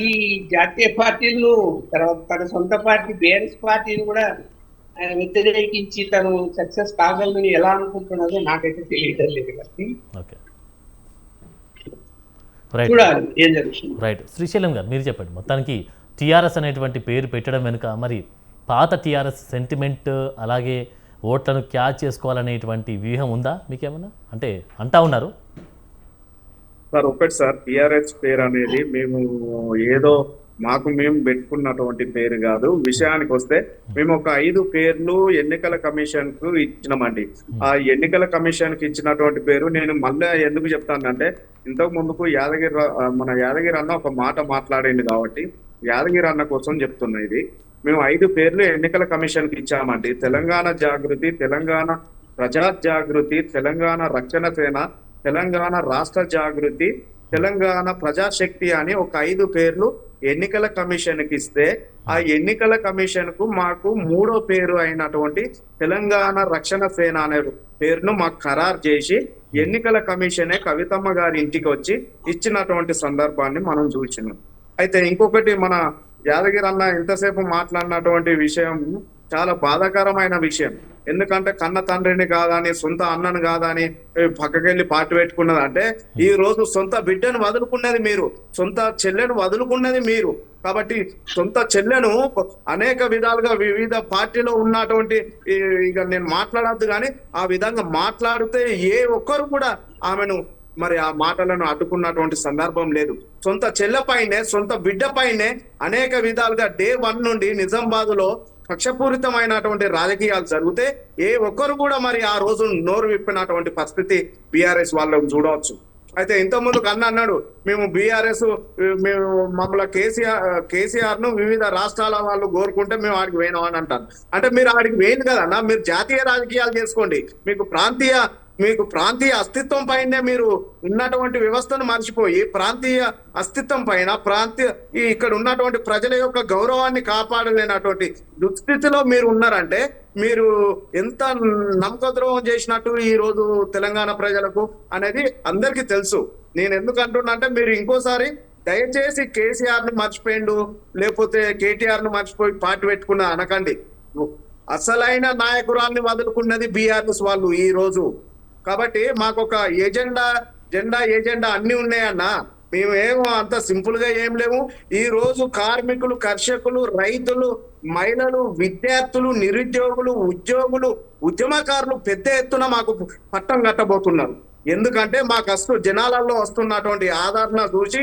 ఈ జాతీయ పార్టీలు తర్వాత తన సొంత పార్టీ బీఆర్ఎస్ పార్టీని కూడా వ్యతిరేకించి తను సక్సెస్ కాగలని ఎలా అనుకుంటున్నదో నాకైతే తెలియడం లేదు. కాబట్టి చూడాలి ఏం జరుగుతుంది. రైట్. శ్రీశైలం గారు మీరు చెప్పండి, మొత్తానికి టీఆర్ఎస్ అనేటువంటి పేరు పెట్టడం వెనుక మరి పాత టీఆర్ఎస్ సెంటిమెంట్ అలాగే ఓట్లను క్యాచ్ చేసుకోవాలనేటువంటి వ్యూహం ఉందా మీకేమన్నా? అంటే అంటా ఉన్నారు సార్. ఒకటి సార్, టిఆర్ఎస్ పేరు అనేది మేము ఏదో మేము పెట్టుకున్నటువంటి పేరు కాదు. విషయానికి వస్తే మేము ఒక 5 పేర్లు ఎన్నికల కమిషన్ కు ఇచ్చినామండి. ఆ ఎన్నికల కమిషన్ కి ఇచ్చినటువంటి పేరు నేను మళ్ళీ ఎందుకు చెప్తానంటే, ఇంతకు ముందుకు మన యాదగిరి అన్న ఒక మాట మాట్లాడింది కాబట్టి యాదగిరి అన్న కోసం చెప్తున్నా. ఇది మేము 5 పేర్లు ఎన్నికల కమిషన్ కి ఇచ్చామండి. తెలంగాణ జాగృతి, తెలంగాణ ప్రజా జాగృతి, తెలంగాణ రక్షణ సేన, తెలంగాణ రాష్ట్ర జాగృతి, తెలంగాణ ప్రజాశక్తి అని ఒక 5 పేర్లు ఎన్నికల కమిషన్ కి ఇస్తే, ఆ ఎన్నికల కమిషన్ కు మాకు 3వ పేరు అయినటువంటి తెలంగాణ రక్షణ సేన అనే పేరును మాకు ఖరారు చేసి ఎన్నికల కమిషనే కవితమ్మ గారి ఇంటికి వచ్చి ఇచ్చినటువంటి సందర్భాన్ని మనం చూసినాం. అయితే ఇంకొకటి, మన యాదగిరి అన్న ఇంతసేపు మాట్లాడినటువంటి విషయం చాలా బాధాకరమైన విషయం. ఎందుకంటే కన్న తండ్రిని కాదని, సొంత అన్నను కాదని పక్కకెళ్ళి పార్టీ పెట్టుకున్నది. అంటే ఈ రోజు సొంత బిడ్డను వదులుకున్నది మీరు, సొంత చెల్లెను వదులుకున్నది మీరు. కాబట్టి సొంత చెల్లెను అనేక విధాలుగా వివిధ పార్టీలో ఉన్నటువంటి, ఇక నేను మాట్లాడద్దు కానీ ఆ విధంగా మాట్లాడితే ఏ ఒక్కరు కూడా ఆమెను మరి ఆ మాటలను అడ్డుకున్నటువంటి సందర్భం లేదు. సొంత చెల్లెపైనే, సొంత బిడ్డపైనే అనేక విధాలుగా డే 1 నుండి నిజామాబాద్లో కక్షపూరితమైనటువంటి రాజకీయాలు జరిగితే ఏ ఒక్కరు కూడా మరి ఆ రోజు నోరు విప్పినటువంటి పరిస్థితి బీఆర్ఎస్ వాళ్ళకు చూడవచ్చు. అయితే ఇంతకుముందు అన్నాడు, మేము బీఆర్ఎస్ మమ్మల్ని కేసీఆర్ ను వివిధ రాష్ట్రాల వాళ్ళు కోరుకుంటే మేము ఆడికి పోయినాం అని అంటారు. అంటే మీరు ఆడికి వేయదు కదన్నా, మీరు జాతీయ రాజకీయాలు చేసుకోండి. మీకు ప్రాంతీయ అస్తిత్వం పైనే మీరు ఉన్నటువంటి వ్యవస్థను మర్చిపోయి ప్రాంతీయ అస్తిత్వం పైన ఇక్కడ ఉన్నటువంటి ప్రజల యొక్క గౌరవాన్ని కాపాడలేనటువంటి దుస్థితిలో మీరు ఉన్నారంటే మీరు ఎంత నమ్మక ద్రోహం చేసినట్టు ఈ రోజు తెలంగాణ ప్రజలకు అనేది అందరికీ తెలుసు. నేను ఎందుకు అంటున్నా అంటే మీరు ఇంకోసారి దయచేసి కేసీఆర్ ను మర్చిపోయిండు లేకపోతే కేటీఆర్ ను మర్చిపోయి పార్టీ పెట్టుకున్న అనకండి. అసలైన నాయకురాల్ని వదులుకున్నది బీఆర్ఎస్ వాళ్ళు ఈ రోజు. కాబట్టి మాకు ఒక ఎజెండా అన్ని ఉన్నాయన్నా. మేమేమో అంత సింపుల్ గా ఏం లేవు. ఈ రోజు కార్మికులు, కర్షకులు, రైతులు, మహిళలు, విద్యార్థులు, నిరుద్యోగులు, ఉద్యోగులు, ఉద్యమకారులు పెద్ద ఎత్తున మాకు పట్టం కట్టబోతున్నారు. ఎందుకంటే మా జనాలలో వస్తున్నటువంటి ఆదరణ చూసి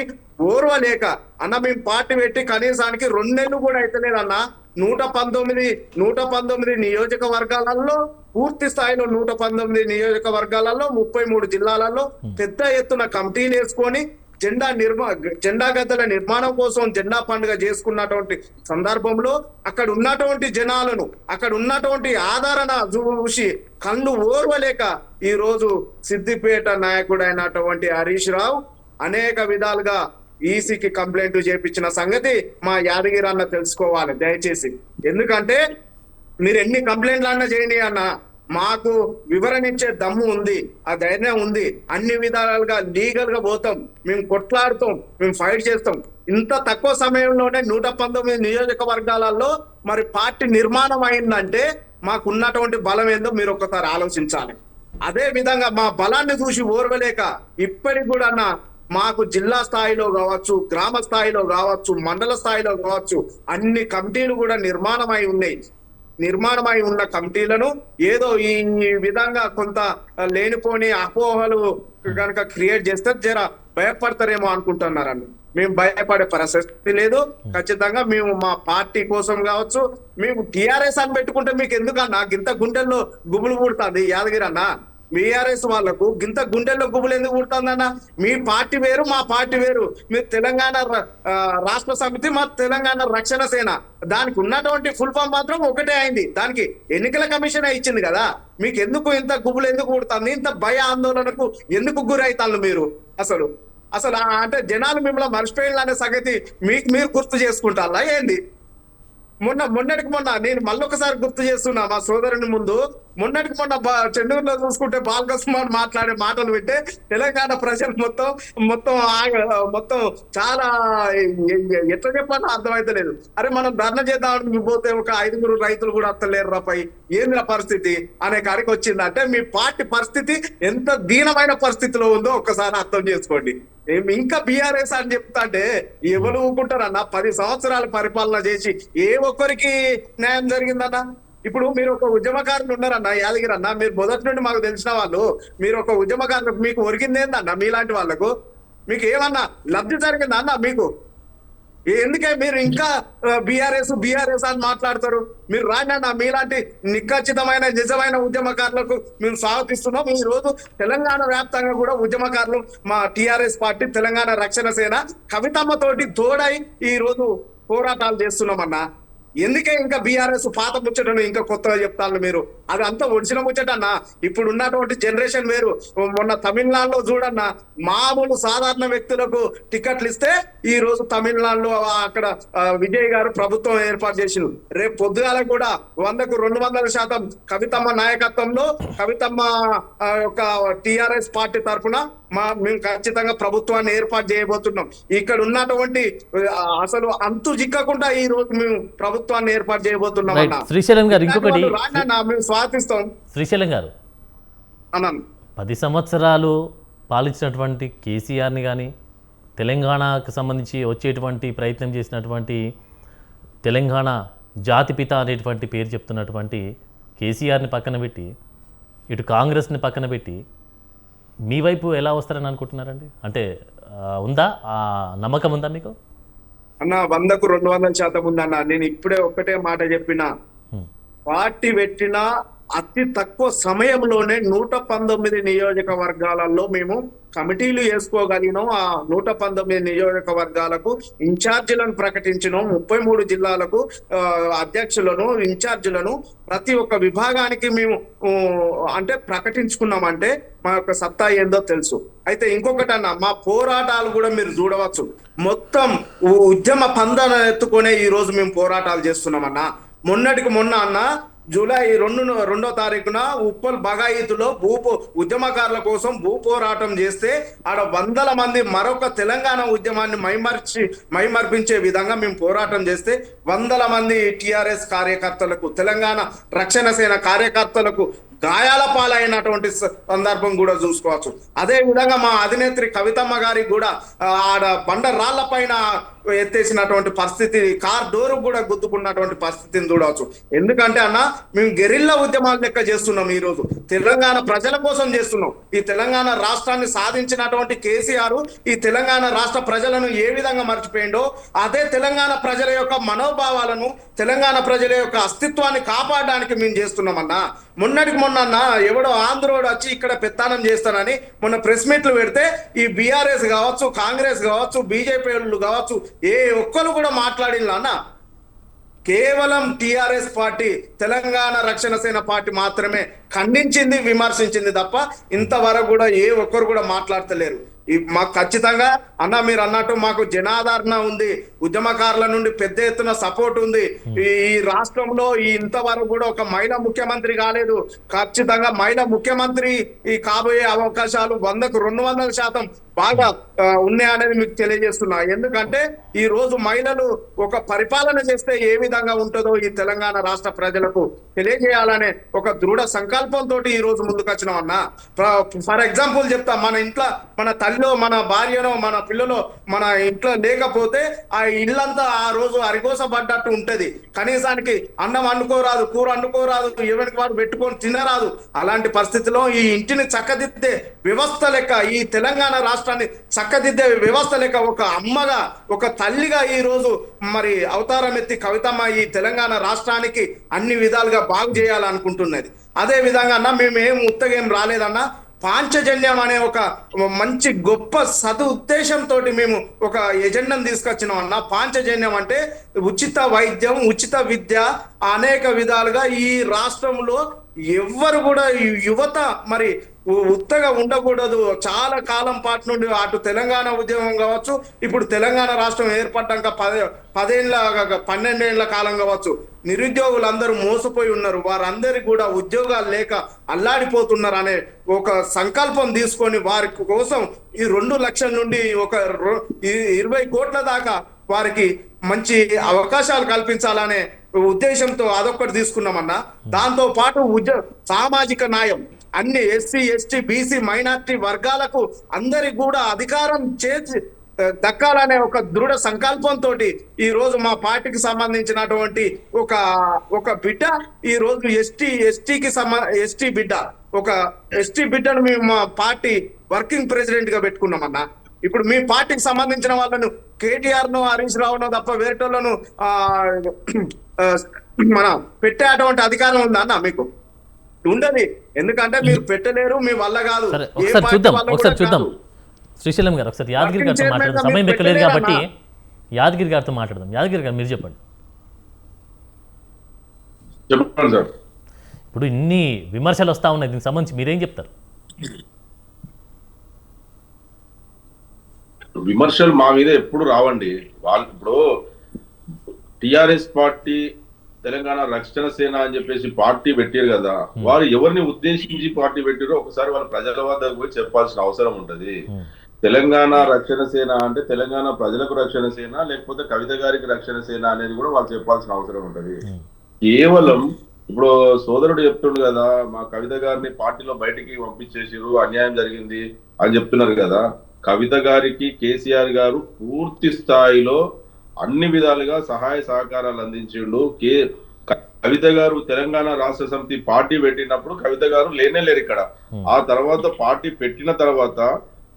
ఓర్వలేక అన్న మేము పార్టీ పెట్టి కనీసానికి 2 నెలలు కూడా అయితలేదన్న. 119 నియోజకవర్గాలలో పూర్తి స్థాయిలో 119 నియోజకవర్గాలలో 33 జిల్లాలలో పెద్ద ఎత్తున కమిటీలు వేసుకొని జెండా గద్దెల నిర్మాణం కోసం జెండా పండుగ చేసుకున్నటువంటి సందర్భంలో అక్కడ ఉన్నటువంటి జనాలను, అక్కడ ఉన్నటువంటి ఆదరణ చూసి కళ్ళు ఓర్వలేక ఈ రోజు సిద్దిపేట నాయకుడైనటువంటి హరీష్ రావు అనేక విధాలుగా ఈసీకి కంప్లైంట్ చేపించిన సంగతి మా యాదగిరి అన్న తెలుసుకోవాలి దయచేసి. ఎందుకంటే మీరు ఎన్ని కంప్లైంట్లు అన్నా చేయండి అన్న, మాకు వివరణ ఇచ్చే దమ్ము ఉంది, ఆ ధైర్యం ఉంది. అన్ని విధాలుగా లీగల్ గా పోతాం, మేము కొట్లాడుతాం, మేము ఫైట్ చేస్తాం. ఇంత తక్కువ సమయంలోనే 119 నియోజకవర్గాలలో మరి పార్టీ నిర్మాణం అయిందంటే మాకున్నటువంటి బలం ఏందో మీరు ఒకసారి ఆలోచించాలి. అదే విధంగా మా బలాన్ని చూసి ఓర్వలేక ఇప్పటికి కూడా మాకు జిల్లా స్థాయిలో కావచ్చు, గ్రామ స్థాయిలో కావచ్చు, మండల స్థాయిలో కావచ్చు అన్ని కమిటీలు కూడా నిర్మాణమై ఉన్నాయి. నిర్మాణమై ఉన్న కమిటీలను ఏదో ఈ విధంగా కొంత లేనిపోని అపోహలు కనుక క్రియేట్ చేస్తే జర భయపడతారేమో అనుకుంటున్నారని. మేము భయపడే పరిస్థితి లేదు. ఖచ్చితంగా మేము మా పార్టీ కోసం కావచ్చు, మేము టీఆర్ఎస్ అని పెట్టుకుంటే మీకు ఎందుకన్నా గింత గుండెల్లో గుబులు పుడుతుంది యాదగిరి అన్న? బీఆర్ఎస్ వాళ్ళకు గింత గుండెల్లో గుబులు ఎందుకు పుడుతుందన్న? మీ పార్టీ వేరు, మా పార్టీ వేరు. మీరు తెలంగాణ రాష్ట్ర సమితి, మా తెలంగాణ రక్షణ సేన, దానికి ఉన్నటువంటి ఫుల్ ఫామ్ మాత్రం ఒకటే అయింది. దానికి ఎన్నికల కమిషన్ ఇచ్చింది కదా. మీకు ఎందుకు ఇంత గుబులు ఎందుకు పుడుతుంది? ఇంత భయ ఆందోళనకు ఎందుకు గురైతాను మీరు? అసలు అంటే జనాలు మిమ్మల్ని మర్చిపోయిందనే సంగతి మీకు మీరు గుర్తు చేసుకుంటారా ఏంది? మొన్నటికి మొన్న నేను మళ్ళొకసారి గుర్తు చేస్తున్నా మా సోదరుని ముందు. మొన్నటికి మొన్న చెన్నూరులో చూసుకుంటే బాలకృష్ణ మాట్లాడే మాటలు వింటే తెలంగాణ ప్రజలు మొత్తం చాలా ఎట్లా చెప్పాలో అర్థమైతలేదు. అరే మనం ధర్నా చేద్దామని పోతే ఒక 5 రైతులు కూడా అత్తలేరు రాపై ఏంద్ర పరిస్థితి అనే కాడికి వచ్చిందంటే మీ పార్టీ పరిస్థితి ఎంత దీనమైన పరిస్థితిలో ఉందో ఒక్కసారి అర్థం చేసుకోండి. ఇంకా బీఆర్ఎస్ అని చెప్తాంటే ఎవరు ఊరుకుంటారన్న? 10 సంవత్సరాలు పరిపాలన చేసి ఏ ఒక్కరికి న్యాయం జరిగిందన్న? ఇప్పుడు మీరు ఒక ఉద్యమకారులు ఉన్నారన్న యాదగిరి అన్న, మీరు మొదటి నుండి మాకు తెలిసిన వాళ్ళు, మీరు ఒక ఉద్యమకారులు, మీకు ఒరిగింది ఏందన్న? మీలాంటి వాళ్ళకు మీకు ఏమన్నా లబ్ధి జరిగిందా అన్న? మీకు ఎందుకే మీరు ఇంకా బీఆర్ఎస్ అని మాట్లాడతారు? మీరు రాండి, మీలాంటి నిఖచ్చితమైన నిజమైన ఉద్యమకారులకు మేము స్వాగతిస్తున్నాం. ఈ రోజు తెలంగాణ వ్యాప్తంగా కూడా ఉద్యమకారులు మా టీఆర్ఎస్ పార్టీ తెలంగాణ రక్షణ సేన కవితమ్మ తోటి తోడై ఈ రోజు పోరాటాలు చేస్తున్నామన్నా. ఎందుకే ఇంకా బీఆర్ఎస్ పాత ముచ్చటను ఇంకా కొత్తగా చెప్తాను మీరు? అది అంతా ఒడిచిన ముచ్చటన్నా. ఇప్పుడు ఉన్నటువంటి జనరేషన్ వేరు. మొన్న తమిళనాడులో చూడన్నా, మామూలు సాధారణ వ్యక్తులకు టికెట్లు ఇస్తే ఈ రోజు తమిళనాడులో అక్కడ విజయ్ గారు ప్రభుత్వం ఏర్పాటు చేసిండు. రేపు పొద్దుగాల కూడా 100కు 200% కవితమ్మ నాయకత్వంలో, కవితమ్మ యొక్క టీఆర్ఎస్ పార్టీ తరఫున మేము ఖచ్చితంగా ప్రభుత్వాన్ని ఏర్పాటు చేయబోతున్నాం. ఇక్కడ ఉన్నటువంటి అసలు అంతు జిక్కకుండా ఈ రోజు మేము ప్రభుత్వాన్ని ఏర్పాటు చేయబోతున్నాం అన్న. శ్రీశైలం గారు ఇంకొకటి, మేము స్వాగతిస్తాం. శ్రీశైలం గారు అన్నాను 10 సంవత్సరాలు పాలించినటువంటి కేసీఆర్ని కానీ, తెలంగాణకు సంబంధించి వచ్చేటువంటి ప్రయత్నం చేసినటువంటి తెలంగాణ జాతిపిత అనేటువంటి పేరు చెప్తున్నటువంటి కేసీఆర్ని పక్కన పెట్టి, ఇటు కాంగ్రెస్ని పక్కన పెట్టి మీ వైపు ఎలా వస్తారని అనుకుంటున్నారండి? అంటే ఉందా ఆ నమ్మకం ఉందా మీకు? అన్న 100కు 200% ఉందన్న. నేను ఇప్పుడే ఒక్కటే మాట చెప్పిన, పార్టీ పెట్టిన అతి తక్కువ సమయంలోనే 119 నియోజకవర్గాలలో మేము కమిటీలు వేసుకోగలిగినాం. ఆ 119 నియోజకవర్గాలకు ఇన్ఛార్జీలను ప్రకటించినాం. 33 జిల్లాలకు అధ్యక్షులను, ఇన్ఛార్జీలను ప్రతి ఒక్క విభాగానికి మేము అంటే ప్రకటించుకున్నామంటే మా యొక్క సత్తా ఏందో తెలుసు. అయితే ఇంకొకటి అన్న, మా పోరాటాలు కూడా మీరు చూడవచ్చు. మొత్తం ఉద్యమ పందన ఎత్తుకునే ఈ రోజు మేము పోరాటాలు చేస్తున్నామన్నా. మొన్నటికి మొన్న అన్న జూలై 2వ తారీఖున ఉప్పల్ బగాయితులో ఉద్యమకారుల కోసం భూ పోరాటం చేస్తే ఆడ వందల మంది మరొక తెలంగాణ ఉద్యమాన్ని మైమర్పించే విధంగా మేము పోరాటం చేస్తే వందల మంది టిఆర్ఎస్ కార్యకర్తలకు, తెలంగాణ రక్షణ సేన కార్యకర్తలకు గాయాల పాలైనటువంటి సందర్భం కూడా చూసుకోవచ్చు. అదే విధంగా మా అధినేత్రి కవితమ్మ గారికి కూడా ఆడ బండరాళ్ల పైన ఎత్తేసినటువంటి పరిస్థితి, కార్ డోరు కూడా గుద్దుకున్నటువంటి పరిస్థితిని చూడవచ్చు. ఎందుకంటే అన్న మేము గెరిల్లా ఉద్యమాలు లెక్క చేస్తున్నాం. ఈ రోజు తెలంగాణ ప్రజల కోసం చేస్తున్నాం. ఈ తెలంగాణ రాష్ట్రాన్ని సాధించినటువంటి కేసీఆర్ ఈ తెలంగాణ రాష్ట్ర ప్రజలను ఏ విధంగా మర్చిపోయిండో అదే తెలంగాణ ప్రజల యొక్క మనోభావాలను, తెలంగాణ ప్రజల యొక్క అస్తిత్వాన్ని కాపాడడానికి మేము చేస్తున్నామన్నా. మొన్నటికి మొన్న ఎవడో ఆంధ్రోడు వచ్చి ఇక్కడ పెత్తానం చేస్తానని మొన్న ప్రెస్ మీట్లు పెడితే ఈ బీఆర్ఎస్ కావచ్చు, కాంగ్రెస్ కావచ్చు, బీజేపీ వాళ్ళు కావచ్చు, ఏ ఒక్కరు కూడా మాట్లాడిన అన్న. కేవలం టిఆర్ఎస్ పార్టీ, తెలంగాణ రక్షణ సేన పార్టీ మాత్రమే ఖండించింది, విమర్శించింది తప్ప ఇంతవరకు కూడా ఏ ఒక్కరు కూడా మాట్లాడతలేరు. మాకు ఖచ్చితంగా అన్న మీరు అన్నట్టు మాకు జనాదరణ ఉంది, ఉద్యమకారుల నుండి పెద్ద ఎత్తున సపోర్ట్ ఉంది. ఈ రాష్ట్రంలో ఇంతవరకు కూడా ఒక మహిళా ముఖ్యమంత్రి కాలేదు. ఖచ్చితంగా మహిళా ముఖ్యమంత్రి ఈ కాబోయే అవకాశాలు 100కు 200% బాగా ఉన్నాయనేది మీకు తెలియజేస్తున్నా. ఎందుకంటే ఈ రోజు మహిళలు ఒక పరిపాలన చేస్తే ఏ విధంగా ఉంటుందో ఈ తెలంగాణ రాష్ట్ర ప్రజలకు తెలియజేయాలనే ఒక దృఢ సంకల్పంతో ఈ రోజు ముందుకు వచ్చినాం అన్న. ఫర్ ఎగ్జాంపుల్ చెప్తా, మన ఇంట్లో మన తల్లిలో, మన భార్యనో, మన పిల్లలో మన ఇంట్లో లేకపోతే ఆ ఇల్లంతా ఆ రోజు అరిగోసపడ్డట్టు ఉంటది. కనీసానికి అన్నం వండుకోరాదు, కూర వండుకోరాదు, ఎవరికి వాడు పెట్టుకొని తినరాదు. అలాంటి పరిస్థితిలో ఈ ఇంటిని చక్కదిద్దే వ్యవస్థ లెక్క, ఈ తెలంగాణ రాష్ట్రాన్ని చక్కదిద్దే వ్యవస్థ లెక్క ఒక అమ్మగా, ఒక తల్లిగా ఈ రోజు మరి అవతారం ఎత్తి కవితమ్మ ఈ తెలంగాణ రాష్ట్రానికి అన్ని విధాలుగా బాగు చేయాలనుకుంటున్నది. అదే విధంగా అన్న మేమేం ఉత్తగేం రాలేదన్నా. పాంచజన్యం అనే ఒక మంచి గొప్ప ఉద్దేశంతో మేము ఒక ఎజెండాను తీసుకొచ్చినాం అన్న. పాంచజన్యం అంటే ఉచిత వైద్యం, ఉచిత విద్య, అనేక విధాలుగా ఈ రాష్ట్రంలో ఎవ్వరు కూడా యువత మరి ఉత్తగా ఉండకూడదు. చాలా కాలం పాటు నుండి అటు తెలంగాణ ఉద్యమం కావచ్చు, ఇప్పుడు తెలంగాణ రాష్ట్రం ఏర్పడ్డాక 12 ఏళ్ల కాలం కావచ్చు, నిరుద్యోగులందరూ మోసపోయి ఉన్నారు. వారందరికీ కూడా ఉద్యోగాలు లేక అల్లాడిపోతున్నారు అనే ఒక సంకల్పం తీసుకొని వారి కోసం ఈ 2 లక్షల నుండి ఒక 20 కోట్ల దాకా వారికి మంచి అవకాశాలు కల్పించాలనే ఉద్దేశంతో అదొక్కటి తీసుకున్నామన్నా. దాంతో పాటు సామాజిక న్యాయం, అన్ని ఎస్సీ, ఎస్టీ, బీసీ, మైనార్టీ వర్గాలకు అందరికి కూడా అధికారం చేసి దక్కాలనే ఒక దృఢ సంకల్పంతో ఈ రోజు మా పార్టీకి సంబంధించినటువంటి ఒక బిడ్డ ఈ రోజు ఎస్టీ బిడ్డ, ఒక ఎస్టీ బిడ్డను మేము మా పార్టీ వర్కింగ్ ప్రెసిడెంట్ గా పెట్టుకున్నామన్నా. ఇప్పుడు మీ పార్టీకి సంబంధించిన వాళ్ళను కేటీఆర్ ను, హరీష్ రావును తప్ప వేరేటోళ్ళను మన పెట్టేటువంటి అధికారం ఉందా అన్న? మీకు ఉండదు. ఎందుకంటే మీరు పెట్టలేరు, మీ వల్ల కాదు. ఒకసారి చూద్దాం శ్రీశైలం గారు, ఒకసారి యాదగిరి గారితో మాట్లాడదాం. సమయం ఎక్కలేదు కాబట్టి యాదగిరి గారితో మాట్లాడదాం. యాదగిరి గారు మీరు చెప్పండి. ఇప్పుడు ఇన్ని విమర్శలు వస్తా ఉన్నాయి, దీనికి సంబంధించి మీరేం చెప్తారు? విమర్శలు మా మీద ఎప్పుడు రావండి. వాళ్ళు ఇప్పుడు టిఆర్ఎస్ పార్టీ, తెలంగాణ రక్షణ సేన అని చెప్పేసి పార్టీ పెట్టారు కదా, వారు ఎవరిని ఉద్దేశించి పార్టీ పెట్టారో ఒకసారి వాళ్ళ ప్రజల వద్దకు పోయి చెప్పాల్సిన అవసరం ఉంటది. తెలంగాణ రక్షణ సేన అంటే తెలంగాణ ప్రజలకు రక్షణ సేన, లేకపోతే కవిత గారికి రక్షణ సేన అనేది కూడా వాళ్ళు చెప్పాల్సిన అవసరం ఉంటది. కేవలం ఇప్పుడు సోదరుడు చెప్తుండు కదా, మా కవిత గారిని పార్టీలో బయటికి పంపించేసారు, అన్యాయం జరిగింది అని చెప్తున్నారు కదా. కవిత గారికి కేసీఆర్ గారు పూర్తి స్థాయిలో అన్ని విధాలుగా సహాయ సహకారాలు అందించిండు. కవిత గారు తెలంగాణ రాష్ట్ర సమితి పార్టీ పెట్టినప్పుడు కవిత గారు లేరు ఇక్కడ. ఆ తర్వాత పార్టీ పెట్టిన తర్వాత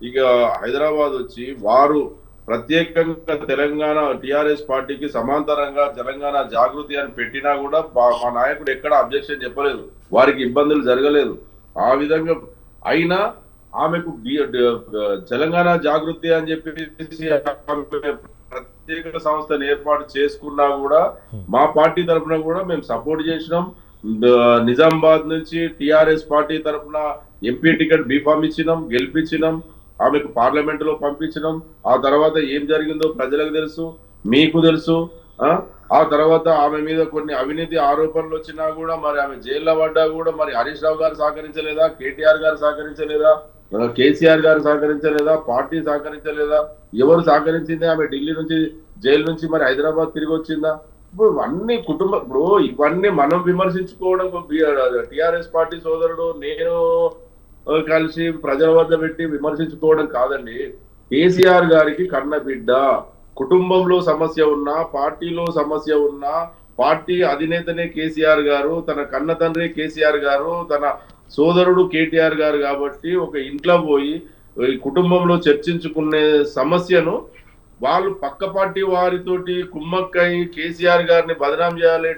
ఇక హైదరాబాద్ వచ్చి వారు ప్రత్యేకంగా తెలంగాణ టిఆర్ఎస్ పార్టీకి సమాంతరంగా తెలంగాణ జాగృతి అని పెట్టినా కూడా మా నాయకుడు ఎక్కడ అబ్జెక్షన్ చెప్పలేదు, వారికి ఇబ్బందులు జరగలేదు. ఆ విధంగా అయినా ఆమెకు తెలంగాణ జాగృతి అని చెప్పేసి ప్రత్యేక సంస్థను ఏర్పాటు చేసుకున్నా కూడా మా పార్టీ తరఫున కూడా మేము సపోర్ట్ చేసినాం. నిజామాబాద్ నుంచి టిఆర్ఎస్ పార్టీ తరఫున ఎంపీ టికెట్ బీఫామ్ ఇచ్చినాం, గెలిపించినాం, ఆమెకు పార్లమెంట్ లో పంపించినాం. ఆ తర్వాత ఏం జరిగిందో ప్రజలకు తెలుసు, మీకు తెలుసు. ఆ తర్వాత ఆమె మీద కొన్ని అవినీతి ఆరోపణలు వచ్చినా కూడా మరి ఆమె జైల్లో పడ్డా కూడా మరి హరీష్ రావు గారు సహకరించలేదా, కేటీఆర్ గారు సహకరించలేదా, కేసీఆర్ గారు సహకరించలేదా, పార్టీ సహకరించలేదా, ఎవరు సహకరించింది? ఆమె ఢిల్లీ నుంచి జైలు నుంచి మరి హైదరాబాద్ తిరిగి వచ్చిందా? ఇప్పుడు అన్ని ఇప్పుడు ఇవన్నీ మనం విమర్శించుకోవడం టిఆర్ఎస్ పార్టీ సోదరుడు నేను కలిసి ప్రజల వద్ద పెట్టి విమర్శించుకోవడం కాదండి. కేసీఆర్ గారికి కన్న బిడ్డ, కుటుంబంలో సమస్య ఉన్నా, పార్టీలో సమస్య ఉన్నా, పార్టీ అధినేతనే కేసీఆర్ గారు, తన కన్న తండ్రి కేసీఆర్ గారు, తన సోదరుడు కేటీఆర్ గారు కాబట్టి ఒక ఇంట్లో పోయి ఈ కుటుంబంలో చర్చించుకునే సమస్యను వాళ్ళు పక్క పార్టీ వారితోటి కుమ్మక్కై కేసీఆర్ గారిని బదనాం చేయాలి,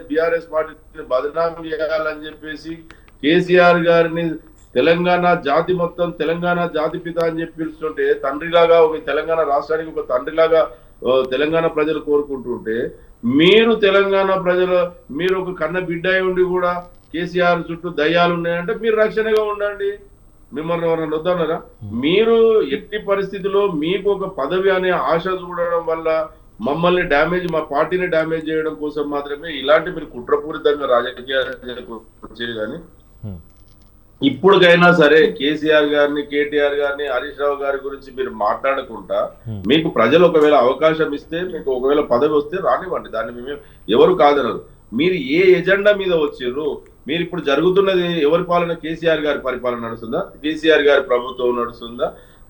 బిఆర్ఎస్ పార్టీని బదనాం చేయాలని చెప్పేసి కేసీఆర్ గారిని తెలంగాణ జాతి మొత్తం తెలంగాణ జాతి పిత అని చెప్పి పిలుస్తుంటే తండ్రిలాగా ఒక తెలంగాణ రాష్ట్రానికి ఒక తండ్రిలాగా తెలంగాణ ప్రజలు కోరుకుంటుంటే మీరు తెలంగాణ ప్రజలు మీరు ఒక కన్న బిడ్డ ఉండి కూడా కేసీఆర్ చుట్టూ దయ్యాలు ఉన్నాయంటే మీరు రక్షణగా ఉండండి. మిమ్మల్ని ఎవరన్నా వద్దన్నారా? మీరు ఎట్టి పరిస్థితిలో మీకు ఒక పదవి అనే ఆశ చూడడం వల్ల మమ్మల్ని డ్యామేజ్, మా పార్టీని డ్యామేజ్ చేయడం కోసం మాత్రమే ఇలాంటి మీరు కుట్రపూరితంగా రాజకీయాలు వచ్చేది. కానీ ఇప్పటికైనా సరే కేసీఆర్ గారిని, కేటీఆర్ గారిని, హరీష్ రావు గారి గురించి మీరు మాట్లాడకుండా మీకు ప్రజలు ఒకవేళ అవకాశం ఇస్తే, మీకు ఒకవేళ పదవి వస్తే రానివ్వండి, దాన్ని మేము ఎవరు కాదనరు. మీరు ఏ ఎజెండా మీద వచ్చారు? మీరు ఇప్పుడు జరుగుతున్నది ఎవరి పాలన? కేసీఆర్ గారి పరిపాలన నడుస్తుందా? కేసీఆర్ గారి ప్రభుత్వం నడుస్తుందా?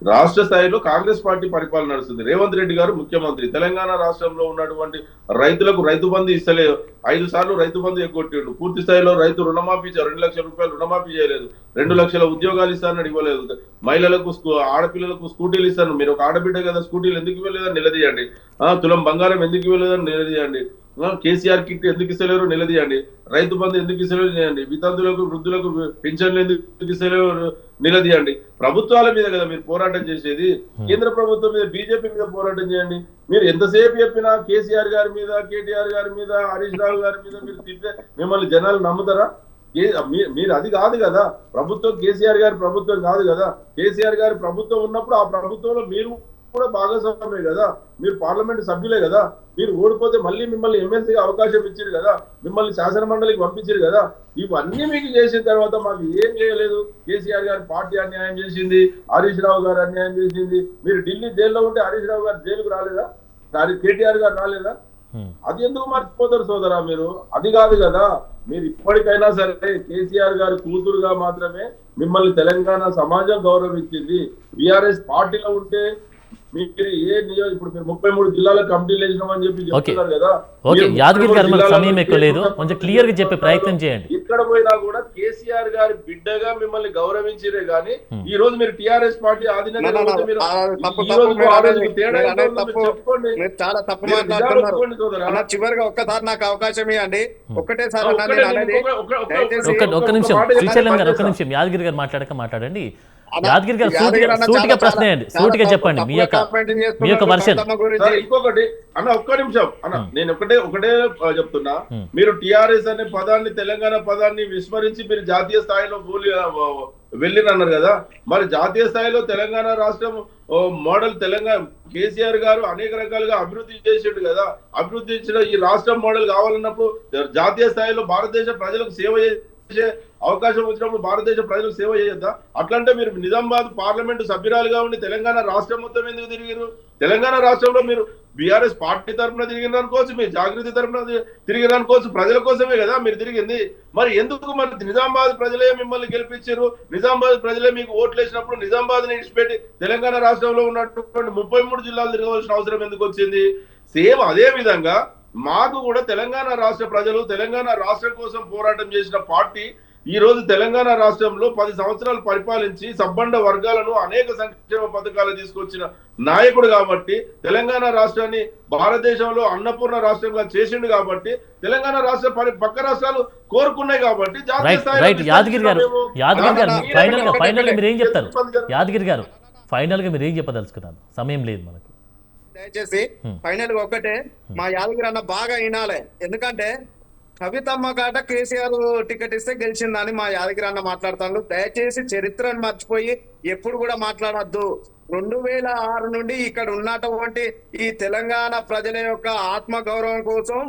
రాష్ట్ర స్థాయిలో కాంగ్రెస్ పార్టీ పరిపాలన నడుస్తుంది. రేవంత్ రెడ్డి గారు ముఖ్యమంత్రి. తెలంగాణ రాష్ట్రంలో ఉన్నటువంటి రైతులకు రైతు బంధు ఇస్తలేదు. 5 సార్లు రైతు బంధు ఎగ్గొట్టిండు. పూర్తి స్థాయిలో రైతు రుణమాఫీ 2 లక్షల రూపాయలు రుణమాఫీ చేయలేదు. 2 లక్షల ఉద్యోగాలు ఇస్తానని ఇవ్వలేదు. మహిళలకు, ఆడపిల్లలకు స్కూటీలు ఇస్తాను. మీరు ఒక ఆడబిడ్డ కదా, స్కూటీలు ఎందుకు ఇవ్వలేదని నిలదీయండి. తులం బంగారం ఎందుకు ఇవ్వలేదని నిలదీయండి. కేసీఆర్ కిట్ ఎందుకు ఇస్తలేరు నిలదీయండి. రైతు బంధు ఎందుకు ఇస్తలేరు నిలదీయండి. వితంతులకు, వృద్ధులకు పెన్షన్లు ఎందుకు ఇస్తలేరు నిలదీయండి. ప్రభుత్వాల మీద కదా మీరు పోరాటం చేసేది. కేంద్ర ప్రభుత్వం మీద, బీజేపీ మీద పోరాటం చేయండి. మీరు ఎంతసేపు చెప్పినా కేసీఆర్ గారి మీద, కేటీఆర్ గారి మీద, హరీష్ రావు గారి మీద మీరు తిట్టే మిమ్మల్ని జనాలు నమ్ముతారా? మీరు అది కాదు కదా ప్రభుత్వం. కేసీఆర్ గారి ప్రభుత్వం కాదు కదా. కేసీఆర్ గారి ప్రభుత్వం ఉన్నప్పుడు ఆ ప్రభుత్వంలో మీరు కూడా భాగస్వామే కదా. మీరు పార్లమెంట్ సభ్యులే కదా. మీరు ఓడిపోతే మళ్ళీ మిమ్మల్ని ఎమ్మెల్సీగా అవకాశం ఇచ్చారు కదా, మిమ్మల్ని శాసన మండలికి పంపించారు కదా. ఇవన్నీ మీకు చేసిన తర్వాత మాకు ఏం చేయలేదు. కేసీఆర్ గారి పార్టీ అన్యాయం చేసింది, హరీష్ రావు గారు అన్యాయం చేసింది. మీరు ఢిల్లీ జైల్లో ఉంటే హరీష్ రావు గారు జైలుకు రాలేదా? కేటీఆర్ గారు రాలేదా? అది ఎందుకు మర్చిపోతారు సోదరా మీరు? అది కాదు కదా. మీరు ఇప్పటికైనా సరే కేసీఆర్ గారి కూతురుగా మాత్రమే మిమ్మల్ని తెలంగాణ సమాజం గౌరవించింది. బీఆర్ఎస్ పార్టీలో ఉంటే మీరు ఇప్పుడు మీరు 33 జిల్లాల కమిటీలు వేసినామని చెప్పి చెప్తున్నారు కదా. యాదగిరి గారు మనకు సమయం ఎక్కువ లేదు, కొంచెం క్లియర్ గా చెప్పే ప్రయత్నం చేయండి. ఇక్కడ పోయినా కూడా కేసీఆర్ గారి బిడ్డగా మిమ్మల్ని గౌరవించిరే గానీ ఈ రోజు మీరు టిఆర్ఎస్ పార్టీ చాలా తప్పు మాట్లాడుతున్నారు. చివరిగా ఒక్కసారి నాకు అవకాశం ఇవ్వండి. ఒక్కటే సార్ ఒక్క నిమిషం శ్రీశైలం గారు, ఒక్క నిమిషం. యాదగిరి గారు మాట్లాడండి. యాదగిరి గారు సూటిగా ప్రశ్న వేయండి, సూటిగా చెప్పండి మీ యొక్క వర్షన్. ఇంకొకటి అన్న, ఒక్క నిమిషం అన్న, నేను ఒకటే చెప్తున్నా. మీరు టిఆర్ఎస్ అనే పదాన్ని, తెలంగాణ పదాన్ని విస్మరించి మీరు జాతీయ స్థాయిలో వెళ్ళినన్నారు కదా. మరి జాతీయ స్థాయిలో తెలంగాణ రాష్ట్రం మోడల్ తెలంగాణ కేసీఆర్ గారు అనేక రకాలుగా అభివృద్ధి చేసిండు కదా. అభివృద్ధి చేసిన ఈ రాష్ట్రం మోడల్ కావాలన్నప్పుడు జాతీయ స్థాయిలో భారతదేశ ప్రజలకు సేవ చేసే అవకాశం వచ్చినప్పుడు భారతదేశ ప్రజలకు సేవ చేయొద్దా? అట్లంటే మీరు నిజామాబాద్ పార్లమెంటు సభ్యురాలుగా ఉండి తెలంగాణ రాష్ట్రం మొత్తం ఎందుకు తిరిగిరు? తెలంగాణ రాష్ట్రంలో మీరు బీఆర్ఎస్ పార్టీ తరఫున తిరిగిన అనుకోవచ్చు, మీ జాగృతి తరఫున తిరిగిన అనుకోవచ్చు, ప్రజల కోసమే కదా మీరు తిరిగింది. మరి ఎందుకు మరి నిజామాబాద్ ప్రజలే మిమ్మల్ని గెలిపించారు? నిజామాబాద్ ప్రజలే మీకు ఓట్లు వేసినప్పుడు నిజామాబాద్ ని విడిచిపెట్టి తెలంగాణ రాష్ట్రంలో ఉన్నటువంటి 33 జిల్లాలు తిరగవలసిన అవసరం ఎందుకు వచ్చింది? సేమ్ అదే విధంగా మాకు కూడా తెలంగాణ రాష్ట్ర ప్రజలు, తెలంగాణ రాష్ట్రం కోసం పోరాటం చేసిన పార్టీ ఈ రోజు తెలంగాణ రాష్ట్రంలో 10 సంవత్సరాలు పరిపాలించి సబ్బండ వర్గాలను అనేక సంక్షేమ పథకాలు తీసుకొచ్చిన నాయకుడు కాబట్టి, తెలంగాణ రాష్ట్రాన్ని భారతదేశంలో అన్నపూర్ణ రాష్ట్రంగా చేసిండు కాబట్టి, తెలంగాణ రాష్ట్ర పక్క రాష్ట్రాలు కోరుకున్నాయి కాబట్టి జాతీయ స్థాయిలో. యాదగిరి గారు ఫైనల్ గా మీరు ఏం చెప్తారు? యాదగిరి గారు ఫైనల్ గా మీరు ఏం చెప్పదలుచుకున్నారు? సమయం లేదు మనకు. దయచేసి ఫైనల్ గా ఒక్కటే, మా యాదగిరి అన్న బాగా వినాలి. ఎందుకంటే కవితమ్మ కాట కేసీఆర్ టికెట్ ఇస్తే గెలిచిందని మా యాదగిరి అన్న మాట్లాడుతాను. దయచేసి చరిత్రను మర్చిపోయి ఎప్పుడు కూడా మాట్లాడొద్దు. 2006 నుండి ఇక్కడ ఉన్నటువంటి ఈ తెలంగాణ ప్రజల యొక్క ఆత్మగౌరవం కోసం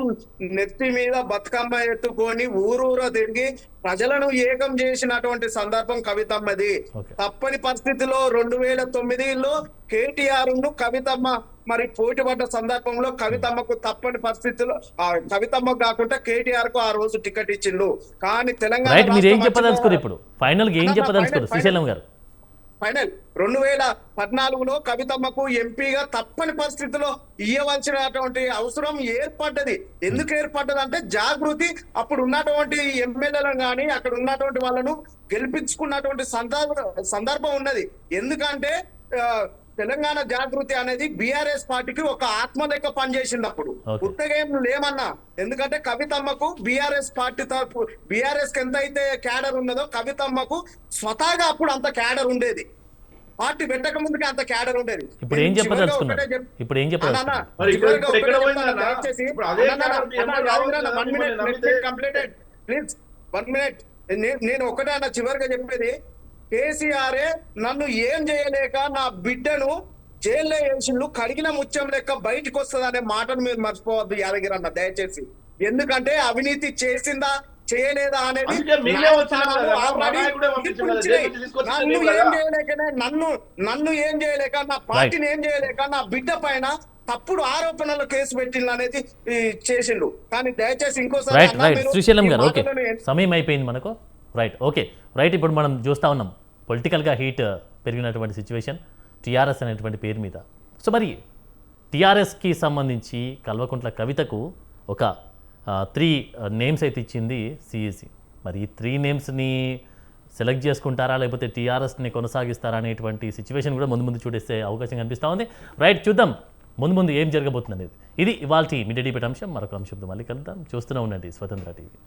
నెత్తి మీద బతుకమ్మ ఎత్తుకొని ఊరూరా తిరిగి ప్రజలను ఏకం చేసినటువంటి సందర్భం కవితమ్మది. Okay. తప్పని పరిస్థితిలో 2009లో కేటీఆర్ ను కవితమ్మ మరి పోటీ పడ్డ సందర్భంలో కవితమ్మకు తప్పని పరిస్థితిలో కవితమ్మ కాకుండా కేటీఆర్ కు ఆ రోజు టికెట్ ఇచ్చిండు. కానీ తెలంగాణ రైట్, మీరు ఏం రాష్ట్రం చెప్పదలుచుకోరు ఇప్పుడు ఫైనల్గా ఏం అన్న, చెప్పదలుచుకోరు ఫైనల్ శ్రీశైలం గారు? ఫైనల్ 2014లో కవితమ్మకు ఎంపీగా తప్పని పరిస్థితిలో ఇవ్వవలసినటువంటి అవసరం ఏర్పడ్డది. ఎందుకు ఏర్పడ్డది అంటే జాగృతి అప్పుడు ఉన్నటువంటి ఎమ్మెల్యేలను కానీ అక్కడ ఉన్నటువంటి వాళ్ళను గెలిపించుకున్నటువంటి సందర్భం ఉన్నది. ఎందుకంటే తెలంగాణ జాగృతి అనేది బీఆర్ఎస్ పార్టీకి ఒక ఆత్మ లెక్క పనిచేసింది అప్పుడు. Okay. ఉత్తగా ఏం లేమన్నా. ఎందుకంటే కవితమ్మకు బీఆర్ఎస్ పార్టీ తరపు బీఆర్ఎస్ కి ఎంత అయితే క్యాడర్ ఉన్నదో కవితమ్మకు స్వతహాగా అప్పుడు అంత క్యాడర్ ఉండేది. పార్టీ పెట్టక ముందుకే అంత క్యాడర్ ఉండేది. ఇప్పుడు ఏం చెప్పదలుచుకున్నారు? ఇప్పుడు ఏం చెప్పదలుచుకున్నారు? మరి ఇప్పుడు ఎక్కడ పోయిందన్నా? ఇప్పుడు అదే ప్లీజ్ 1 మినిట్. నేను ఒకటే అన్న చివరిగా చెప్పేది, కేసీఆర్ నన్ను ఏం చేయలేక నా బిడ్డను జైల్లో వేసిండు, కడిగిన ముత్యం లెక్క బయటకు వస్తుంది అనే మాటను మీరు మర్చిపోవద్దు యాదగిరి అన్న దయచేసి. ఎందుకంటే అవినీతి చేసిందా చేయలేదా అనేది అందుకే మీరే వచ్చారు కదా, మా నాయకుడే పంపించాడు కదా, జైలు నుంచి తీసుకొచ్చి నన్ను మీరు ఏం కదా. చేయలేకనే నన్ను ఏం చేయలేక నా పార్టీని ఏం చేయలేక నా బిడ్డ పైన తప్పుడు ఆరోపణలు కేసు పెట్టిండు అనేది చేసిండు. కానీ దయచేసి ఇంకోసారి రైట్ అన్నా రైట్ మీరు శ్రీశైలం ఈ గారు, ఓకే మాటలను సమయం అయిపోయింది మనకు. Right, okay right. ఇప్పుడు మనం చూస్తూ ఉన్నాం పొలిటికల్గా హీట్ పెరిగినటువంటి సిచ్యువేషన్ టీఆర్ఎస్ అనేటువంటి పేరు మీద. సో మరి టీఆర్ఎస్కి సంబంధించి కల్వకుంట్ల కవితకు ఒక 3 నేమ్స్ అయితే ఇచ్చింది సిఈసి. మరి ఈ 3 నేమ్స్ని సెలెక్ట్ చేసుకుంటారా లేకపోతే టీఆర్ఎస్ని కొనసాగిస్తారా అనేటువంటి సిచ్యువేషన్ కూడా ముందు ముందు చూడేసే అవకాశం కనిపిస్తూ ఉంది. రైట్, చూద్దాం ముందు ఏం జరగబోతుంది అనేది. ఇది ఇవాల్టి మీడియా డిబేట్ అంశం. మరొక అంశంతో మళ్ళీ కలుద్దాం. చూస్తూనే ఉండండి స్వతంత్ర టీవీ.